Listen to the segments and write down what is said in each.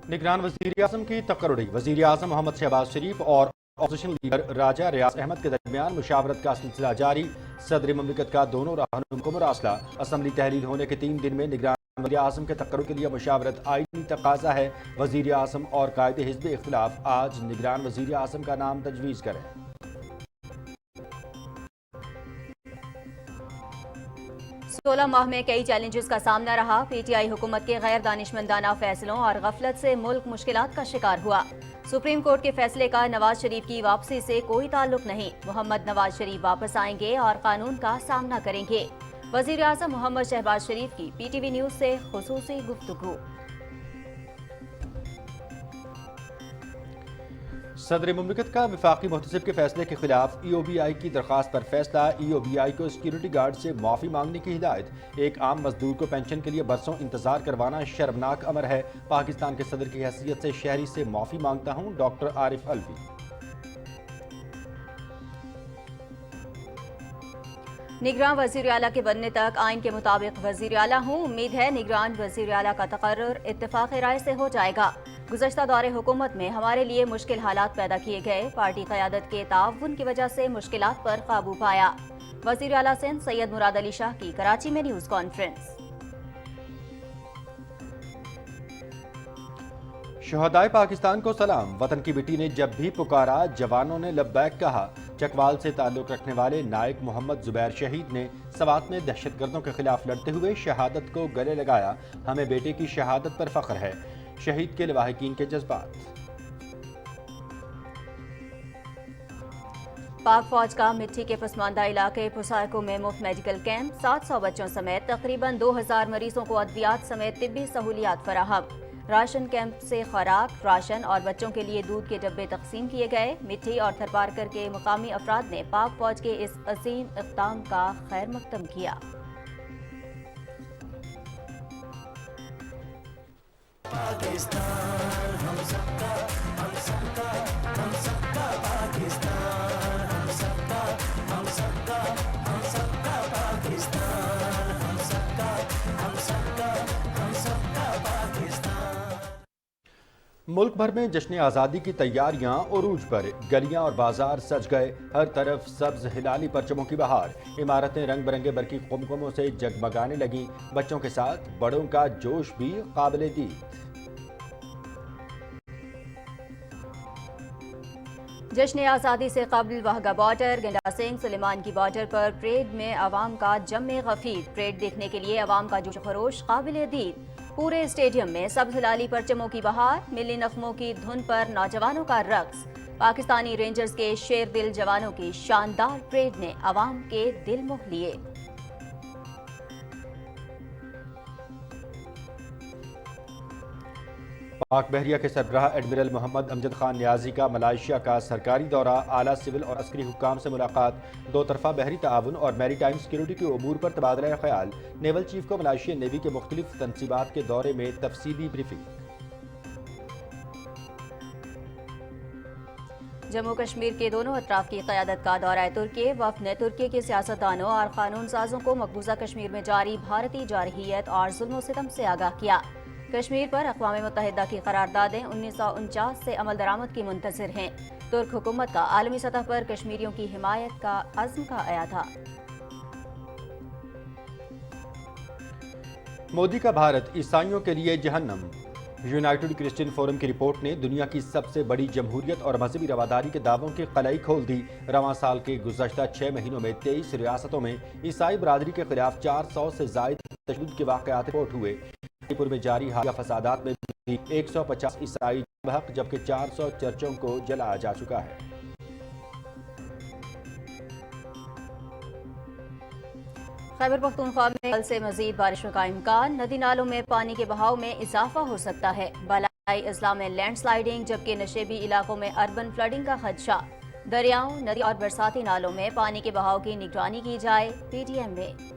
निगरान वज़ीर आज़म की तकर्रुड़ी। वज़ीर आज़म मोहम्मद शहबाज शरीफ और अपोजिशन लीडर राजा रियाज अहमद के दरमियान मुशावरत का सिलसिला जारी। सदर मुमलिकत का दोनों रहनुमाओं को मुरासला। असम्बली तहलील होने के 3 दिन में निगरान वज़ीर आज़म के तकर्रुड़ के लिए मुशावरत आईनी तकाजा है। वज़ीर आज़म और कायदे हिज़्ब इख्तिलाफ आज निगरान वज़ीर आज़म का नाम तजवीज़ करें। 16 माह में कई चैलेंजेस का सामना रहा। पीटीआई हुकूमत के गैर दानिशमंदाना फैसलों और गफलत से मुल्क मुश्किलात का शिकार हुआ। सुप्रीम कोर्ट के फैसले का नवाज शरीफ की वापसी से कोई ताल्लुक नहीं। मोहम्मद नवाज शरीफ वापस आएंगे और कानून का सामना करेंगे। वजीर आज़म मोहम्मद शहबाज शरीफ की पीटीवी न्यूज से खुसूसी गुफ्तगू। सदर मुमलिकत का वफाकी मुहतसिब के फैसले के खिलाफ EOBI की दरख्वास्त पर फैसला। EOBI को सिक्योरिटी गार्ड से माफ़ी मांगने की हिदायत। एक आम मजदूर को पेंशन के लिए बरसों इंतजार करवाना शर्मनाक अमर है। पाकिस्तान के सदर की हैसियत से शहरी से माफ़ी मांगता हूँ, डॉक्टर आरिफ अलवी। निगरान वज़ीर आला के बनने तक आइन के मुताबिक वज़ीर आला हूँ। उम्मीद है निगरान वज़ीर आला का तकर्रुर इत्तेफाक राय से हो जाएगा। गुज़श्ता दौरे हुकूमत में हमारे लिए मुश्किल हालात पैदा किए गए। पार्टी क़यादत के ताउन की वजह से मुश्किलात पर काबू पाया। वज़ीर आला सिंध सैयद मुराद अली शाह की कराची में न्यूज़ कॉन्फ्रेंस। शहदाए पाकिस्तान को सलाम। वतन की बेटी ने जब भी पुकारा जवानों ने लब्बैक कहा। चकवाल से ताल्लुक रखने वाले नायक मोहम्मद जुबैर शहीद ने सवात में दहशतगर्दों के खिलाफ लड़ते हुए शहादत को गले लगाया। हमें बेटे की शहादत पर फख्र है। शहीद के लवाहिकीन के जज्बात। पाक फौज का मिट्टी के पसमानदा इलाके पुसायको में मुफ्त मेडिकल कैंप। 700 बच्चों समेत तकरीबन 2000 मरीजों को अद्वियात समेत तिब्बी सहूलियात फराहम। राशन कैंप से खुराक, राशन और बच्चों के लिए दूध के डब्बे तकसीम किए गए। मिट्टी और थरपारकर के मुकामी अफराद ने पाक फौज के इस अजीम इक़दाम का खैर मकदम किया। पाकिस्तान हम सबका, हम सबका, हम सबका पाकिस्तान, हम सबका, हम सबका, हम सबका पाकिस्तान, हम सबका, हम सबका, हम सबका पाकिस्तान। मुल्क भर में जश्न आज़ादी की तैयारियां उरूज पर। गलियां और बाजार सज गए। हर तरफ सब्ज हिलाली परचमों की बहार। इमारतें रंग बिरंगे बरकी कुमकुमों से जगमगाने लगी। बच्चों के साथ बड़ों का जोश भी काबिले दीद। जश्न आज़ादी से कबल वाहगा बॉर्डर, गंडा सिंह सुलेमान की बॉर्डर पर परेड में अवाम का जम गफीर। परेड देखने के लिए अवाम का जोश खरोश काबिले दीद। पूरे स्टेडियम में सब्ज हिलाली परचमों की बहार। मिली नगमों की धुन पर नौजवानों का रक्स। पाकिस्तानी रेंजर्स के शेर दिल जवानों की शानदार परेड ने अवाम के दिल मोह लिए। पाक बहरिया के सरबराह एडमिरल मोहम्मद अमजद खान नियाजी का मलाइशिया का सरकारी दौरा। आला सिविल और अस्करी हुक्काम से मुलाकात। दो तरफा बहरी ताउन और मैरीटाइम सिक्योरिटी के अमूर पर तबादला ख्याल। नेवल चीफ को मलाइशियन नेवी के मुख्तलिफ तनसीबात के दौरे में तफसीली ब्रीफिंग। जम्मू कश्मीर के दोनों अतराफ की क़यादत का दौरा तुर्की। वफ़द ने तुर्की के सियासतदानों और कानून साजों को मकबूजा कश्मीर में जारी भारतीय जारहियत और जुल्म सितम से आगाह किया। कश्मीर पर अक़वाम मुत्तहिदा की करारदादें 1949 से अमल दरामद की मुंतज़िर हैं। तुर्क हुकूमत का आलमी सतह पर कश्मीरियों की हिमायत का अज़्म का आया था। मोदी का भारत ईसाइयों के लिए जहन्नम। यूनाइटेड क्रिश्चियन फोरम की रिपोर्ट ने दुनिया की सबसे बड़ी जमहूरियत और मजहबी रवादारी के दावों की कलाई खोल दी। रवां साल के गुज़श्ता 6 महीनों में 23 रियासतों में ईसाई बरादरी के खिलाफ 400 से ज़ायद तशद्दुद के वाक़यात रिपोर्ट हुए। मणिपुर में जारी हालिया फसादात में भी 150 ईसाई बहक, जबकि 400 चर्चों को जलाया जा चुका है। खैबर पख्तूनख्वा में कल से मजीद बारिशों का इम्कान। नदी नालों में पानी के बहाव में इजाफा हो सकता है। बलाई अजला में लैंडस्लाइडिंग, जबकि नशेबी इलाकों में अर्बन फ्लडिंग का खदशा। दरियाओं, नदी और बरसाती नालों में पानी के बहाव की निगरानी की जाए। PDM में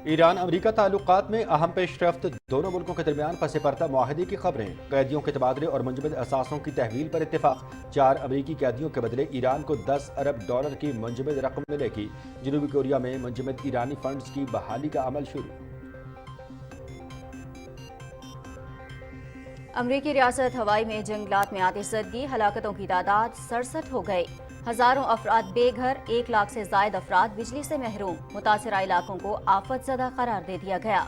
ईरान अमरीका ताल्लुकात में अहम पेशरफ्त। दोनों मुल्कों के दरमियान पसे पर्दा मुआहदे की खबरें। कैदियों के तबादले और मुंजमद असासों की तहवील पर इत्तेफाक। 4 अमरीकी कैदियों के बदले ईरान को $10 अरब की मुंजमद रकम मिलेगी। जनूबी कोरिया में मुंजमद ईरानी फंड्स की बहाली का अमल शुरू। امریکی ریاست ہوائی میں جنگلات میں آتش زدگی، ہلاکتوں کی تعداد 67 ہو گئی، ہزاروں افراد بے گھر، 1 لاکھ سے زائد افراد بجلی سے محروم، متاثرہ علاقوں کو آفت زدہ قرار دے دیا گیا۔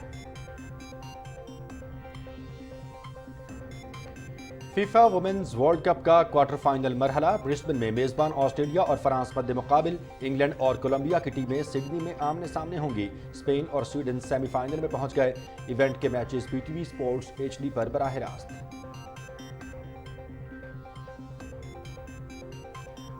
فیفا وومنز ورلڈ کپ کا کوارٹر فائنل مرحلہ برسبن میں میزبان آسٹریلیا اور فرانس مد مقابل انگلینڈ اور کولمبیا کی ٹیمیں سڈنی میں آمنے سامنے ہوں گی۔ اسپین اور سویڈن سیمی فائنل میں پہنچ گئے۔ ایونٹ کے matches P T V sports HD پر براہ راست۔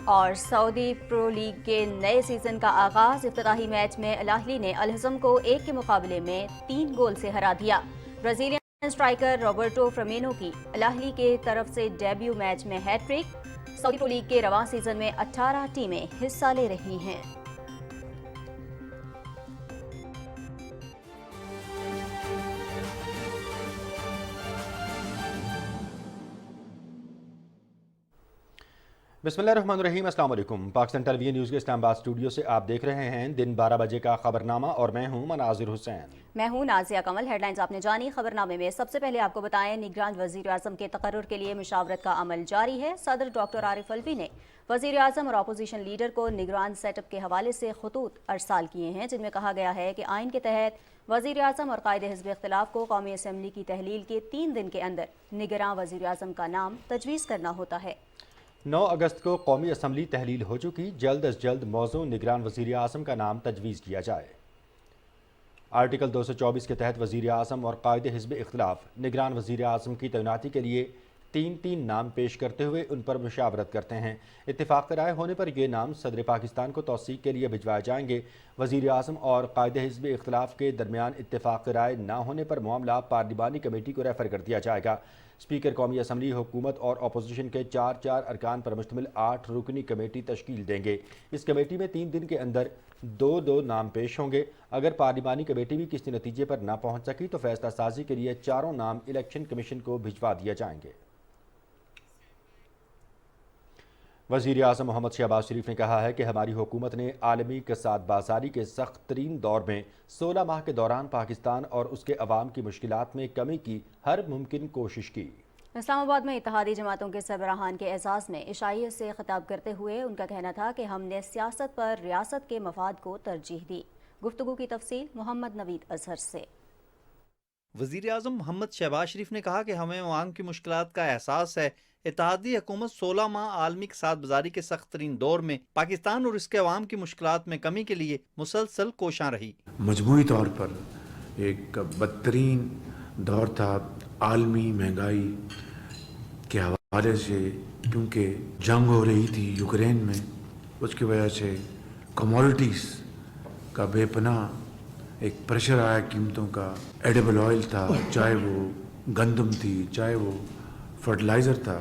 اور سعودی پرو لیگ کے نئے سیزن کا آغاز، افتتاحی میچ میں الاہلی نے الحزم کو 1 کے مقابلے میں 3 گول سے ہرا دیا۔ برازیلین اسٹرائکر روبرٹو فرمینو کی الاہلی کی طرف سے ڈیبیو میچ میں ہیٹ ٹرک۔ سعودی پرو لیگ کے رواں سیزن میں 18 ٹیمیں حصہ لے رہی ہیں۔ بسم اللہ الرحمن الرحیم، السلام علیکم۔ پاکستان ٹیلی ویژن نیوز کے اسلام آباد اسٹوڈیو سے آپ دیکھ رہے ہیں دن 12 بجے کا خبرنامہ، اور میں ہوں مناظر حسین۔ میں ہوں نازیہ کمل۔ ہیڈ لائنز آپ نے جانی۔ خبرنامے میں سب سے پہلے آپ کو بتائیں، نگران وزیر اعظم کے تقرر کے لیے مشاورت کا عمل جاری ہے۔ صدر ڈاکٹر عارف الوی نے وزیر اعظم اور اپوزیشن لیڈر کو نگران سیٹ اپ کے حوالے سے خطوط ارسال کیے ہیں، جن میں کہا گیا ہے کہ آئین کے تحت وزیر اعظم اور قائد حزب اختلاف کو قومی اسمبلی کی تحلیل کے 3 دن کے اندر نگراں وزیر اعظم کا نام تجویز کرنا ہوتا ہے۔ 9 اگست کو قومی اسمبلی تحلیل ہو چکی، جلد از جلد موضوع نگران وزیر اعظم کا نام تجویز کیا جائے۔ آرٹیکل 224 کے تحت وزیر اعظم اور قائد حزب اختلاف نگران وزیر اعظم کی تعیناتی کے لیے 3 نام پیش کرتے ہوئے ان پر مشاورت کرتے ہیں۔ اتفاق رائے ہونے پر یہ نام صدر پاکستان کو توثیق کے لیے بھجوائے جائیں گے۔ وزیر اعظم اور قائد حزب اختلاف کے درمیان اتفاق رائے نہ ہونے پر معاملہ پارلیمانی کمیٹی کو ریفر کر دیا جائے گا۔ اسپیکر قومی اسمبلی حکومت اور اپوزیشن کے 4 ارکان پر مشتمل 8 رکنی کمیٹی تشکیل دیں گے۔ اس کمیٹی میں 3 دن کے اندر 2 نام پیش ہوں گے۔ اگر پارلیمانی کمیٹی بھی کسی نتیجے پر نہ پہنچ سکی تو فیصلہ سازی کے لیے 4 نام الیکشن کمیشن کو بھجوا دیا جائیں گے۔ وزیر اعظم محمد شہباز شریف نے کہا ہے کہ ہماری حکومت نے عالمی کساد بازاری کے سخت ترین دور میں 16 ماہ کے دوران پاکستان اور اس کے عوام کی مشکلات میں کمی کی ہر ممکن کوشش کی۔ اسلام آباد میں اتحادی جماعتوں کے سربراہان کے اعزاز میں عشائیت سے خطاب کرتے ہوئے ان کا کہنا تھا کہ ہم نے سیاست پر ریاست کے مفاد کو ترجیح دی۔ گفتگو کی تفصیل محمد نوید اظہر سے۔ وزیر اعظم محمد شہباز شریف نے کہا کہ ہمیں عوام کی مشکلات کا احساس ہے۔ اتحادی حکومت 16 ماہ عالمی کساد بازاری کے سخت ترین دور میں پاکستان اور اس کے عوام کی مشکلات میں کمی کے لیے مسلسل کوشاں رہی۔ مجموعی طور پر ایک بدترین دور تھا عالمی مہنگائی کے حوالے سے، کیونکہ جنگ ہو رہی تھی یوکرین میں، اس کی وجہ سے کموڈٹیز کا بے پناہ ایک پریشر آیا قیمتوں کا۔ ایڈیبل آئل تھا، چاہے وہ گندم تھی، چاہے وہ فرٹیلائزر تھا،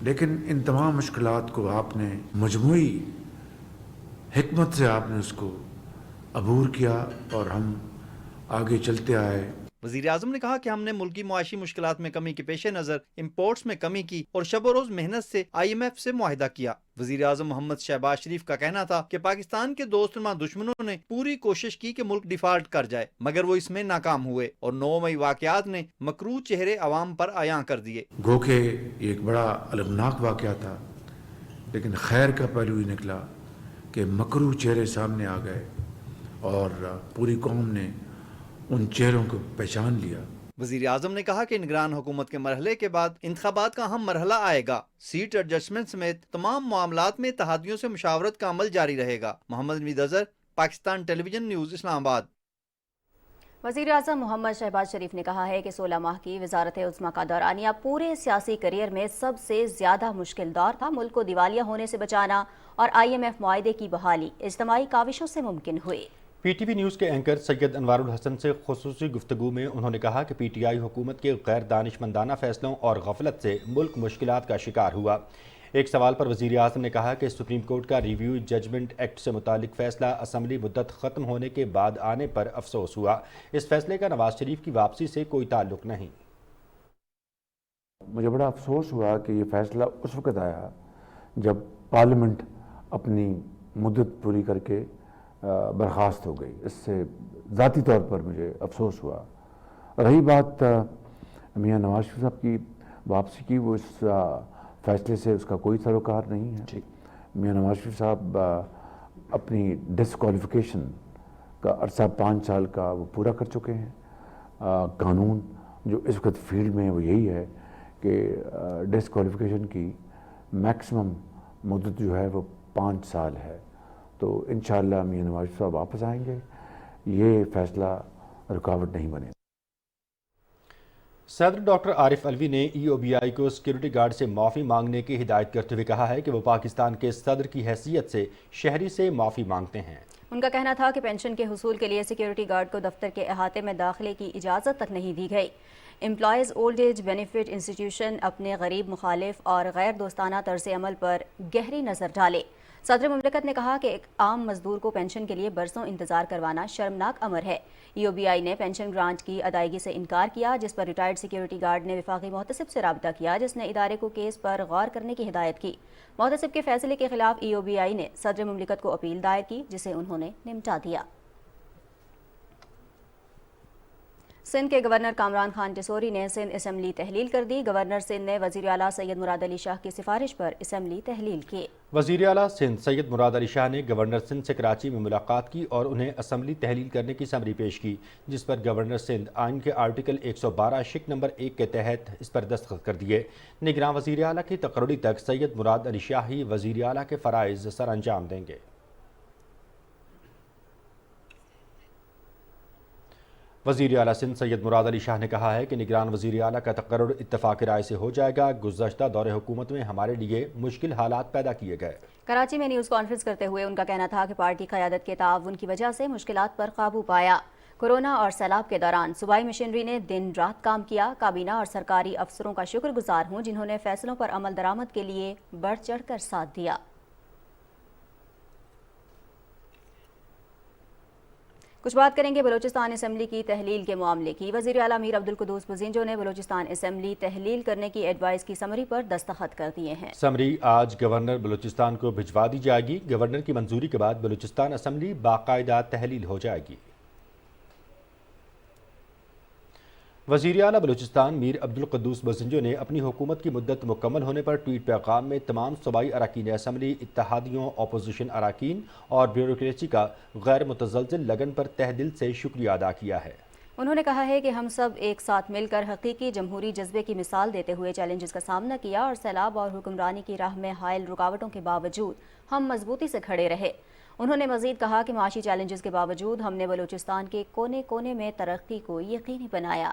لیکن ان تمام مشکلات کو آپ نے مجموعی حکمت سے آپ نے اس کو عبور کیا اور ہم آگے چلتے آئے۔ وزیر اعظم نے کہا کہ ہم نے ملکی معاشی مشکلات میں کمی کے پیش نظر امپورٹس میں کمی کی اور شب و روز محنت سے IMF سے معاہدہ کیا۔ وزیر اعظم محمد شہباز شریف کا کہنا تھا کہ پاکستان کے دوست نما دشمنوں نے پوری کوشش کی کہ ملک ڈیفالٹ کر جائے، مگر وہ اس میں ناکام ہوئے اور 9 مئی واقعات نے مکروہ چہرے عوام پر عیاں کر دیے۔ گو کہ یہ ایک بڑا المناک واقعہ تھا، لیکن خیر کا پہلو ہی نکلا کہ مکروہ چہرے سامنے آ گئے اور پوری قوم نے ان چہروں کو پہچان لیا۔ وزیر اعظم نے کہا کہ نگران حکومت کے مرحلے کے بعد انتخابات کا اہم مرحلہ آئے گا۔ سیٹ ایڈجسٹمنٹ سمیت تمام معاملات میں اتحادیوں سے مشاورت کا عمل جاری رہے گا۔ محمد نوید اظہر، پاکستان ٹیلی ویژن نیوز، اسلام آباد۔ وزیر اعظم محمد شہباز شریف نے کہا ہے کہ 16 ماہ کی وزارت عظمیٰ کا دورانیہ پورے سیاسی کیریئر میں سب سے زیادہ مشکل دور تھا۔ ملک کو دیوالیہ ہونے سے بچانا اور IMF معاہدے کی بحالی اجتماعی کاوشوں سے ممکن ہوئی۔ پی ٹی وی نیوز کے اینکر سید انوار الحسن سے خصوصی گفتگو میں انہوں نے کہا کہ PTI حکومت کے غیر دانشمندانہ فیصلوں اور غفلت سے ملک مشکلات کا شکار ہوا۔ ایک سوال پر وزیر اعظم نے کہا کہ سپریم کورٹ کا ریویو ججمنٹ ایکٹ سے متعلق فیصلہ اسمبلی مدت ختم ہونے کے بعد آنے پر افسوس ہوا۔ اس فیصلے کا نواز شریف کی واپسی سے کوئی تعلق نہیں۔ مجھے بڑا افسوس ہوا کہ یہ فیصلہ اس وقت آیا جب پارلیمنٹ اپنی مدت پوری کر کے برخاست ہو گئی۔ اس سے ذاتی طور پر مجھے افسوس ہوا۔ رہی بات میاں نواز شریف صاحب کی واپسی کی وہ اس فیصلے سے اس کا کوئی تعلقات نہیں ہے. میاں نواز شریف صاحب اپنی ڈسکوالیفیکیشن کا عرصہ 5 سال کا وہ پورا کر چکے ہیں. قانون جو اس وقت فیلڈ میں وہ یہی ہے کہ ڈسکوالیفیکیشن کی میکسیمم مدت جو ہے وہ 5 سال ہے. تو انشاءاللہ میاں نواز شریف صاحب واپس آئیں گے, یہ فیصلہ رکاوٹ نہیں بنے. صدر ڈاکٹر عارف الوی نے ای او بی آئی کو سیکیورٹی گارڈ سے معافی مانگنے کی ہدایت کرتے ہوئے کہا ہے کہ وہ پاکستان کے صدر کی حیثیت سے شہری سے معافی مانگتے ہیں. ان کا کہنا تھا کہ پینشن کے حصول کے لیے سیکیورٹی گارڈ کو دفتر کے احاطے میں داخلے کی اجازت تک نہیں دی گئی. Employees old age benefit institution اپنے غریب مخالف اور غیر دوستانہ طرز عمل پر گہری نظر ڈالے. صدر مملکت نے کہا کہ ایک عام مزدور کو پینشن کے لیے برسوں انتظار کروانا شرمناک امر ہے. ای او بی آئی نے پینشن گرانٹ کی ادائیگی سے انکار کیا, جس پر ریٹائرڈ سیکیورٹی گارڈ نے وفاقی محتسب سے رابطہ کیا, جس نے ادارے کو کیس پر غور کرنے کی ہدایت کی. محتسب کے فیصلے کے خلاف ای او بی آئی نے صدر مملکت کو اپیل دائر کی, جسے انہوں نے نمٹا دیا. سندھ کے گورنر کامران خان ٹسوری نے سندھ اسمبلی تحلیل کر دی. گورنر سندھ نے وزیر اعلیٰ سید مراد علی شاہ کی سفارش پر اسمبلی تحلیل کی. وزیر اعلیٰ سندھ سید مراد علی شاہ نے گورنر سندھ سے کراچی میں ملاقات کی اور انہیں اسمبلی تحلیل کرنے کی سمری پیش کی, جس پر گورنر سندھ آئین کے آرٹیکل 112 شق نمبر 1 کے تحت اس پر دستخط کر دیے. نگراں وزیر اعلیٰ کی تقرری تک سید مراد علی شاہ ہی وزیر اعلیٰ کے فرائض سر انجام دیں گے. وزیر اعلیٰ سندھ سید مراد علی شاہ نے کہا ہے کہ نگران وزیر اعلیٰ کا تقرر اتفاق رائے سے ہو جائے گا. گزشتہ دور حکومت میں ہمارے لیے مشکل حالات پیدا کیے گئے. کراچی میں نیوز کانفرنس کرتے ہوئے ان کا کہنا تھا کہ پارٹی قیادت کے تعاون کی وجہ سے مشکلات پر قابو پایا. کورونا اور سیلاب کے دوران صوبائی مشینری نے دن رات کام کیا. کابینہ اور سرکاری افسروں کا شکر گزار ہوں جنہوں نے فیصلوں پر عمل درآمد کے لیے بڑھ چڑھ کر ساتھ دیا. کچھ بات کریں گے بلوچستان اسمبلی کی تحلیل کے معاملے کی. وزیر اعلیٰ میر عبدالقدوس بزنجو نے بلوچستان اسمبلی تحلیل کرنے کی ایڈوائز کی سمری پر دستخط کر دیے ہیں. سمری آج گورنر بلوچستان کو بھجوا دی جائے گی. گورنر کی منظوری کے بعد بلوچستان اسمبلی باقاعدہ تحلیل ہو جائے گی. وزیر اعلیٰ بلوچستان میر عبدالقدوس بزنجو نے اپنی حکومت کی مدت مکمل ہونے پر ٹویٹ پیغام میں تمام صوبائی اراکین اسمبلی, اتحادیوں, اپوزیشن اراکین اور بیوروکریسی کا غیر متزلزل لگن پر تہ دل سے شکریہ ادا کیا ہے. انہوں نے کہا ہے کہ ہم سب ایک ساتھ مل کر حقیقی جمہوری جذبے کی مثال دیتے ہوئے چیلنجز کا سامنا کیا اور سیلاب اور حکمرانی کی راہ میں حائل رکاوٹوں کے باوجود ہم مضبوطی سے کھڑے رہے. انہوں نے مزید کہا کہ معاشی چیلنجز کے باوجود ہم نے بلوچستان کے کونے کونے میں ترقی کو یقینی بنایا.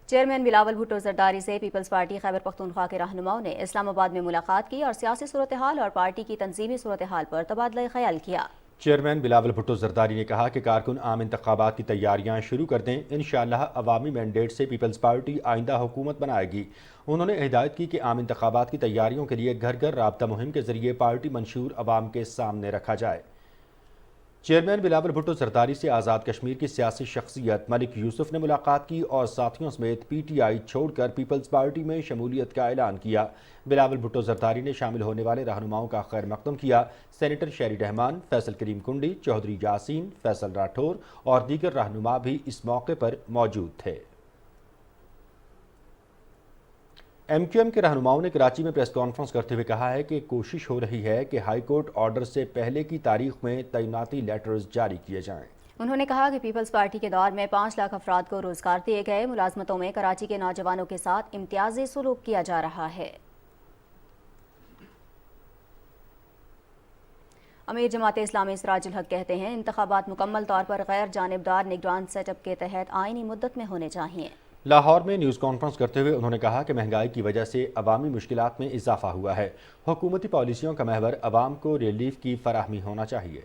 چیئرمین بلاول بھٹو زرداری سے پیپلز پارٹی خیبر پختونخوا کے رہنماؤں نے اسلام آباد میں ملاقات کی اور سیاسی صورتحال اور پارٹی کی تنظیمی صورتحال پر تبادلہ خیال کیا. چیئرمین بلاول بھٹو زرداری نے کہا کہ کارکن عام انتخابات کی تیاریاں شروع کر دیں. انشاءاللہ عوامی مینڈیٹ سے پیپلز پارٹی آئندہ حکومت بنائے گی. انہوں نے ہدایت کی کہ عام انتخابات کی تیاریوں کے لیے گھر گھر رابطہ مہم کے ذریعے پارٹی منشور عوام کے سامنے رکھا جائے. چیئرمین بلاول بھٹو زرداری سے آزاد کشمیر کی سیاسی شخصیت ملک یوسف نے ملاقات کی اور ساتھیوں سمیت پی ٹی آئی چھوڑ کر پیپلز پارٹی میں شمولیت کا اعلان کیا. بلاول بھٹو زرداری نے شامل ہونے والے رہنماؤں کا خیر مقدم کیا. سینیٹر شیری رحمان, فیصل کریم کنڈی, چودھری یاسین, فیصل راٹھور اور دیگر رہنما بھی اس موقع پر موجود تھے. ایم کیو ایم کے رہنماؤں نے کراچی میں پریس کانفرنس کرتے ہوئے کہا ہے کہ کوشش ہو رہی ہے کہ ہائی کورٹ آرڈر سے پہلے کی تاریخ میں تعیناتی لیٹرز جاری کیے جائیں. انہوں نے کہا کہ پیپلز پارٹی کے دور میں 5 لاکھ افراد کو روزگار دیے گئے. ملازمتوں میں کراچی کے نوجوانوں کے ساتھ امتیازی سلوک کیا جا رہا ہے. امیر جماعت اسلامی سراج الحق کہتے ہیں انتخابات مکمل طور پر غیر جانبدار نگران سیٹ اپ کے تحت آئینی مدت میں ہونے چاہیے. لاہور میں نیوز کانفرنس کرتے ہوئے انہوں نے کہا کہ مہنگائی کی وجہ سے عوامی مشکلات میں اضافہ ہوا ہے. حکومتی پالیسیوں کا محور عوام کو ریلیف کی فراہمی ہونا چاہیے.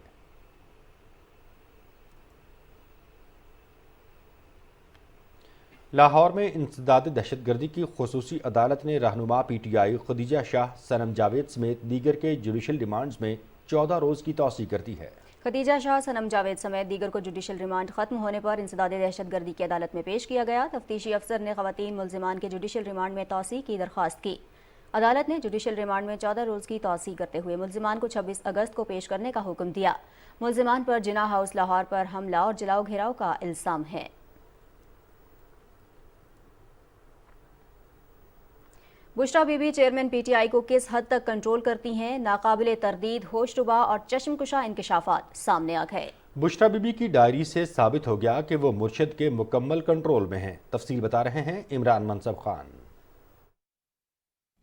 لاہور میں انسداد دہشت گردی کی خصوصی عدالت نے رہنما پی ٹی آئی خدیجہ شاہ, صنم جاوید سمیت دیگر کے جوڈیشل ریمانڈز میں 14 روز کی توسیع کر دی ہے. خدیجہ شاہ, صنم جاوید سمیت دیگر کو جوڈیشل ریمانڈ ختم ہونے پر انسداد دہشت گردی کی عدالت میں پیش کیا گیا. تفتیشی افسر نے خواتین ملزمان کے جوڈیشل ریمانڈ میں توسیع کی درخواست کی. عدالت نے جوڈیشل ریمانڈ میں 14 روز کی توسیع کرتے ہوئے ملزمان کو 26 اگست کو پیش کرنے کا حکم دیا. ملزمان پر جناح ہاؤس لاہور پر حملہ اور جلاؤ گھیراؤ کا الزام ہے. बुशरा बीबी चेयरमैन पीटीआई को किस हद तक कंट्रोल करती हैं, नाकाबिले तरदीद होशरुबा और चश्मकुशा इंकशाफात सामने आ गए। बुशरा बीबी की डायरी से साबित हो गया कि वो मुर्शिद के मुकम्मल कंट्रोल में हैं। तफसील बता रहे हैं इमरान मनसब खान।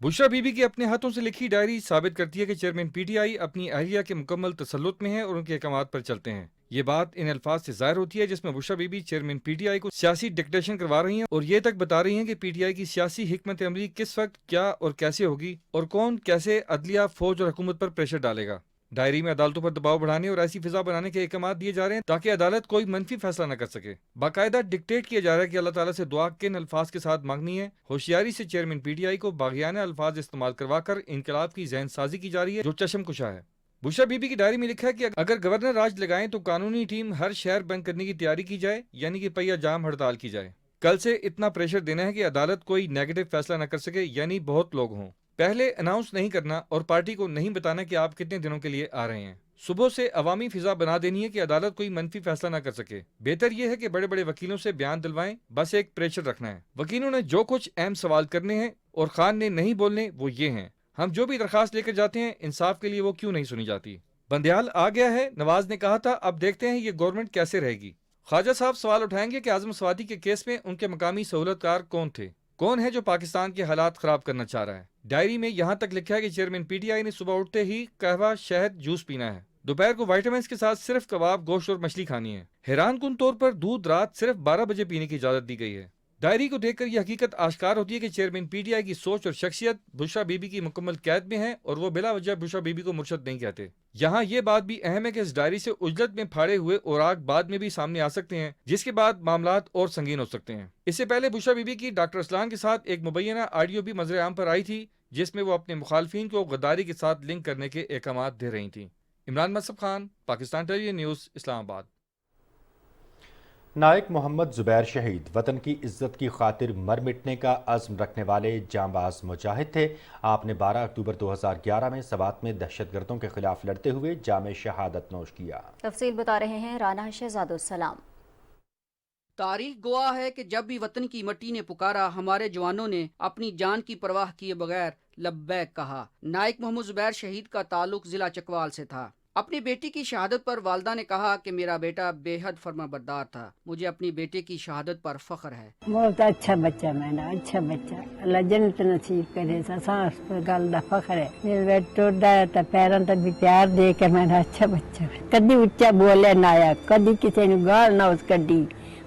बुशरा बीबी की अपने हाथों से लिखी डायरी साबित करती है कि चेयरमैन पीटीआई अपनी अहलिया के मुकम्मल तसल्लुत में है और उनके अहकामात पर चलते हैं। ये बात इन अल्फाज से जाहिर होती है जिसमें बुशरा बीबी चेयरमैन पीटीआई को सियासी डिक्टेशन करवा रही हैं और ये तक बता रही हैं कि पीटीआई की सियासी हिकमत अमली किस वक्त क्या और कैसे होगी और कौन कैसे अदलिया, फौज और हुकूमत पर प्रेशर डालेगा। डायरी में अदालतों पर दबाव बढ़ाने और ऐसी फिजा बनाने के अहकाम दिए जा रहे हैं ताकि अदालत कोई मनफी फैसला न कर सके। बाकायदा डिक्टेट किया जा रहा है कि अल्लाह ताला से दुआ किन अल्फाज के साथ मांगनी है। होशियारी से चेयरमैन पीटीआई को बागियाना अल्फाज इस्तेमाल करवा कर इनकलाब की जहन साजी की जा रही है जो चश्मकुशा है। बुशरा बीबी की डायरी में लिखा है कि अगर गवर्नर राज लगाएं तो कानूनी टीम हर शहर बंद करने की तैयारी की जाए, यानी कि पहिया जाम हड़ताल की जाए। कल से इतना प्रेशर देना है कि अदालत कोई नेगेटिव फैसला न कर सके, यानी बहुत लोग हों। पहले अनाउंस नहीं करना और पार्टी को नहीं बताना कि आप कितने दिनों के लिए आ रहे हैं। सुबह से अवामी फिजा बना देनी है कि अदालत कोई मनफी फैसला ना कर सके। बेहतर यह है कि बड़े बड़े वकीलों से बयान दिलवाएं, बस एक प्रेशर रखना है। वकीलों ने जो कुछ अहम सवाल करने हैं और खान ने नहीं बोलने वो ये हैं, हम जो भी दरखास्त लेकर जाते हैं इंसाफ के लिए वो क्यों नहीं सुनी जाती। बंदियाल आ गया है, नवाज ने कहा था, अब देखते हैं ये गवर्नमेंट कैसे रहेगी। ख्वाजा साहब सवाल उठाएंगे कि आजम स्वाति के केस में उनके मकामी सहूलतकार कौन थे, कौन है जो पाकिस्तान के हालात खराब करना चाह रहा है। डायरी में यहाँ तक लिखा है कि चेयरमैन पीटीआई ने सुबह उठते ही कहवा, शहद, जूस पीना है। दोपहर को विटामिन के साथ सिर्फ कबाब, गोश्त और मछली खानी है। हैरान कुन तौर पर दूध रात सिर्फ 12 बजे पीने की इजाजत दी गई है। डायरी को देखकर यह हकीकत आश्कार होती है कि चेयरमैन पीटीआई की सोच और शख्सियत बुशरा बीबी की मुकम्मल कैद में है और वो बिला वजह बुशरा बीबी को मुर्शद नहीं कहते। यहाँ ये बात भी अहम है कि इस डायरी से उजलत में फाड़े हुए औराक बाद में भी सामने आ सकते हैं, जिसके बाद मामलात और संगीन हो सकते हैं। इससे पहले बुशरा बीबी की डॉक्टर असलान के साथ एक मुबैना ऑडियो भी मंजर आम पर आई थी जिसमें वो अपने मुखालफिन को गद्दारी के साथ लिंक करने के अहकाम दे रही थी। Imran Mansab Khan, Pakistan television news, Islamabad. नायक मोहम्मद जुबैर शहीद वतन की इज्जत की खातिर मर मिटने का अज़्म रखने वाले जांबाज मुजाहिद थे। आपने 12 अक्टूबर 2011 में सवात में दहशतगर्दों के खिलाफ लड़ते हुए जामे शहादत नोश किया। तफसील बता रहे हैं राना शहजादुस्सलाम। तारीख गवाह है कि जब भी वतन की मट्टी ने पुकारा, हमारे जवानों ने अपनी जान की परवाह किए बगैर लब्बैक कहा। नायक मोहम्मद जुबैर शहीद का ताल्लुक जिला चकवाल से था। अपनी बेटी की शहादत पर वालदा ने कहा कि मेरा बेटा बेहद फर्माबरदार था, मुझे अपनी बेटे की शहादत पर फख्र है। बहुत अच्छा बच्चा, मेरा अच्छा बच्चा, अल्लाह जन्नत नसीब करे। सांस पर गल दा फख्र है। मेरे बेटे टोडा तो पैरों तक भी प्यार दे के मेरा अच्छा बच्चा, कदी उच्चा बोले ना आया, कदी किसी ने गाल ना उस कदी,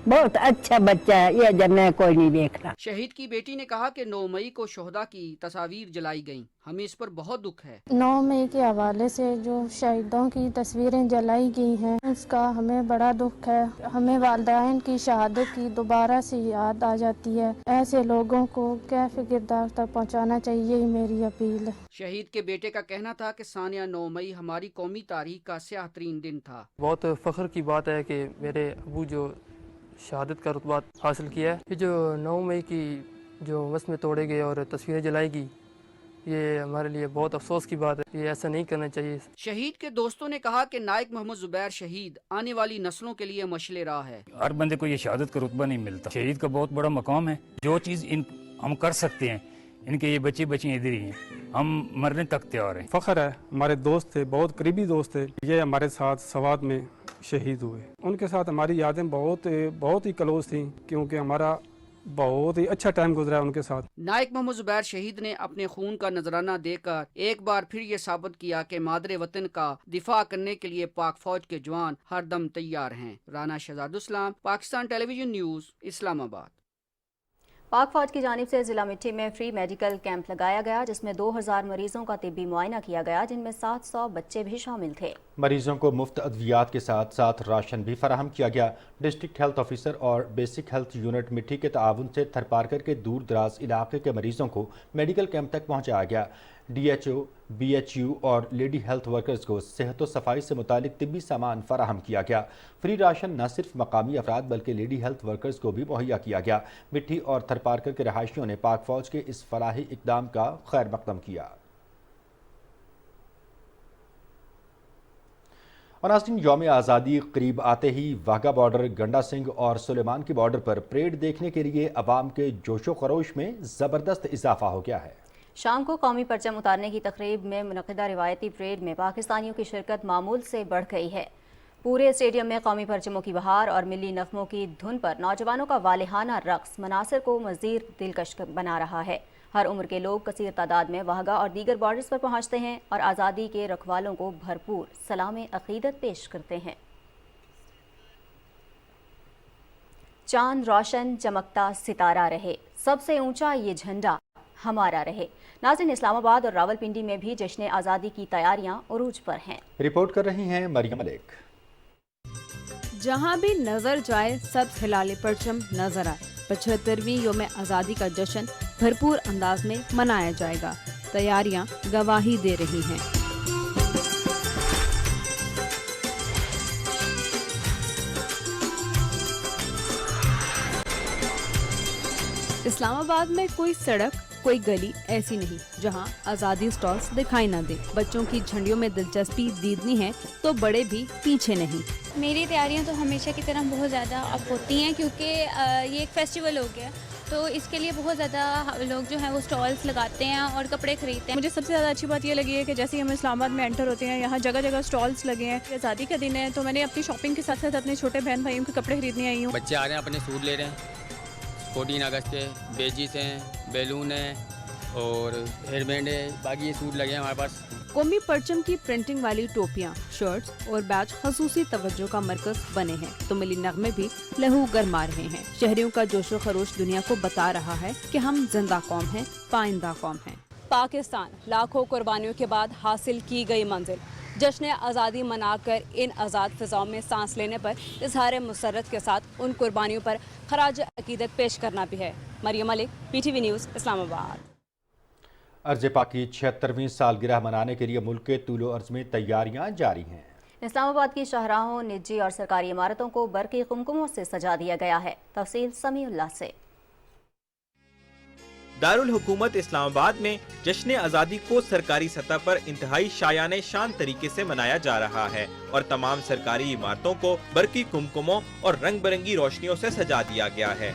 बहुत अच्छा बच्चा है, ये जब मैं कोई नहीं देख रहा। शहीद की बेटी ने कहा कि 9 मई को शोहदा की तस्वीर जलाई गईं, हमें इस पर बहुत दुख है। 9 मई के हवाले से जो शहीदों की तस्वीरें जलाई गई हैं उसका हमें बड़ा दुख है। हमें वालिदैन की शहादत की दोबारा से याद आ जाती है। ऐसे लोगों को कैफ किरदार तक पहुँचाना चाहिए, यही मेरी अपील है। शहीद के बेटे का कहना था कि सानिया 9 मई हमारी कौमी तारीख का स्याह तरीन दिन था। बहुत फख्र की बात है कि मेरे अबू जो शहादत का रुतबा हासिल किया है। ये जो 9 मई की जो वस्में तोड़े गए और तस्वीरें जलाई गई, ये हमारे लिए बहुत अफसोस की बात है। ये ऐसा नहीं करना चाहिए। शहीद के दोस्तों ने कहा कि नायक मोहम्मद जुबैर शहीद आने वाली नस्लों के लिए मशले राह है। हर बंदे को ये शहादत का रुतबा नहीं मिलता। शहीद का बहुत बड़ा मकाम है। जो चीज़ हम कर सकते हैं, इनके ये बच्चे इधर ही हैं, हम मरने तक तैयार हैं। फख्र है, हमारे दोस्त थे, बहुत करीबी दोस्त थे, ये हमारे साथ सवात में शहीद हुए। उनके साथ हमारी यादें बहुत ही क्लोज थी, क्योंकि हमारा बहुत ही अच्छा टाइम गुजरा उनके साथ। नायक मोहम्मद जुबैर शहीद ने अपने खून का नजराना देकर एक बार फिर ये साबित किया कि मादरे वतन का दिफा करने के लिए पाक फौज के जवान हरदम तैयार हैं। Rana Shahzadussalam, Pakistan television news, Islamabad. पाक फौज की जानिब से जिला मिट्टी में फ्री मेडिकल कैंप लगाया गया जिसमें 2000 मरीजों का तिब्बी मुआयना किया गया, जिनमें 700 बच्चे भी शामिल थे। मरीजों को मुफ्त अद्वियात के साथ साथ राशन भी फराहम किया गया। डिस्ट्रिक्ट हेल्थ ऑफिसर और बेसिक हेल्थ यूनिट मिट्टी के ताउन से थरपारकर के दूर दराज इलाके के मरीजों को मेडिकल कैंप तक पहुँचाया गया। DHO, BHU और लेडी हेल्थ वर्कर्स को सेहत व सफाई से मुतालिक तिब्बी सामान फराहम किया गया। फ्री राशन न सिर्फ मकामी अफराद बल्कि लेडी हेल्थ वर्कर्स को भी मुहैया किया गया। मिट्टी और थरपारकर के रहायशियों ने पाक फौज के इस फलाही इकदाम का खैर मकदम किया। और नाज़रीन, यौम आज़ादी करीब आते ही वाघा बॉर्डर, गंडा सिंह और सुलेमान की बॉर्डर पर परेड देखने के लिए अवाम के जोशो खरोश में ज़बरदस्त इजाफा हो गया है। شام کو قومی پرچم اتارنے کی تقریب میں منعقدہ روایتی پریڈ میں پاکستانیوں کی شرکت معمول سے بڑھ گئی ہے۔ پورے اسٹیڈیم میں قومی پرچموں کی بہار اور ملی نغموں کی دھن پر نوجوانوں کا والہانہ رقص مناظر کو مزید دلکش بنا رہا ہے۔ ہر عمر کے لوگ کثیر تعداد میں واہگہ اور دیگر بارڈرز پر پہنچتے ہیں اور آزادی کے رکھوالوں کو بھرپور سلام عقیدت پیش کرتے ہیں۔ چاند روشن چمکتا ستارہ رہے، سب سے اونچا یہ جھنڈا ہمارا رہے۔ ناظرین، اسلام آباد اور راولپنڈی میں بھی جشن آزادی کی تیاریاں عروج پر ہیں۔ رپورٹ کر رہی ہیں مریم ملک۔ جہاں بھی نظر جائے سب ہلال پرچم نظر آئے۔ 75ویں یوم آزادی کا جشن بھرپور انداز میں منایا جائے گا۔ تیاریاں گواہی دے رہی ہیں۔ اسلام آباد میں کوئی سڑک، کوئی گلی ایسی نہیں جہاں آزادی سٹالز دکھائی نہ دے۔ بچوں کی جھنڈیوں میں دلچسپی دیدنی ہے تو بڑے بھی پیچھے نہیں۔ میری تیاریاں تو ہمیشہ کی طرح بہت زیادہ اب ہوتی ہیں، کیونکہ یہ ایک فیسٹیول ہو گیا تو اس کے لیے بہت زیادہ لوگ جو ہیں وہ سٹالز لگاتے ہیں اور کپڑے خریدتے ہیں۔ مجھے سب سے زیادہ اچھی بات یہ لگی ہے کہ جیسے ہی ہم اسلام آباد میں انٹر ہوتے ہیں یہاں جگہ جگہ سٹالز لگے ہیں۔ آزادی کا دن ہے تو میں نے اپنی شاپنگ کے ساتھ ساتھ اپنے چھوٹے بہن بھائیوں کے کپڑے خریدنے آئی ہوں۔ بچے آ رہے ہیں، اپنے سوٹ لے رہے ہیں۔ 14 اگست کے بیجز ہیں، بیلون ہیں اور ہیئر بینڈ ہے، باقی یہ سوٹ لگے ہیں ہمارے پاس۔ قومی پرچم کی پرنٹنگ والی ٹوپیاں، شرٹس اور بیج خصوصی توجہ کا مرکز بنے ہیں تو ملی نغمے بھی لہو گرما رہے ہیں۔ شہریوں کا جوش و خروش دنیا کو بتا رہا ہے کہ ہم زندہ قوم ہیں، پائندہ قوم ہیں۔ پاکستان لاکھوں قربانیوں کے بعد حاصل کی گئی منزل، جشن آزادی منا کر ان آزاد فضاؤں میں سانس لینے پر اظہار مسرت کے ساتھ ان قربانیوں پر خراج عقیدت پیش کرنا بھی ہے۔ مریم ملک، پی ٹی وی نیوز، اسلام آباد۔ عرض پاک کی 76ویں سالگرہ منانے کے لیے ملک کے طول و عرض میں تیاریاں جاری ہیں۔ اسلام آباد کی شاہراہوں، نجی اور سرکاری عمارتوں کو برقی قمقموں سے سجا دیا گیا ہے۔ تفصیل سمیع اللہ سے۔ دارالحکومت اسلام آباد میں جشن آزادی کو سرکاری سطح پر انتہائی شایان شان طریقے سے منایا جا رہا ہے اور تمام سرکاری عمارتوں کو برقی کمکموں اور رنگ برنگی روشنیوں سے سجا دیا گیا ہے۔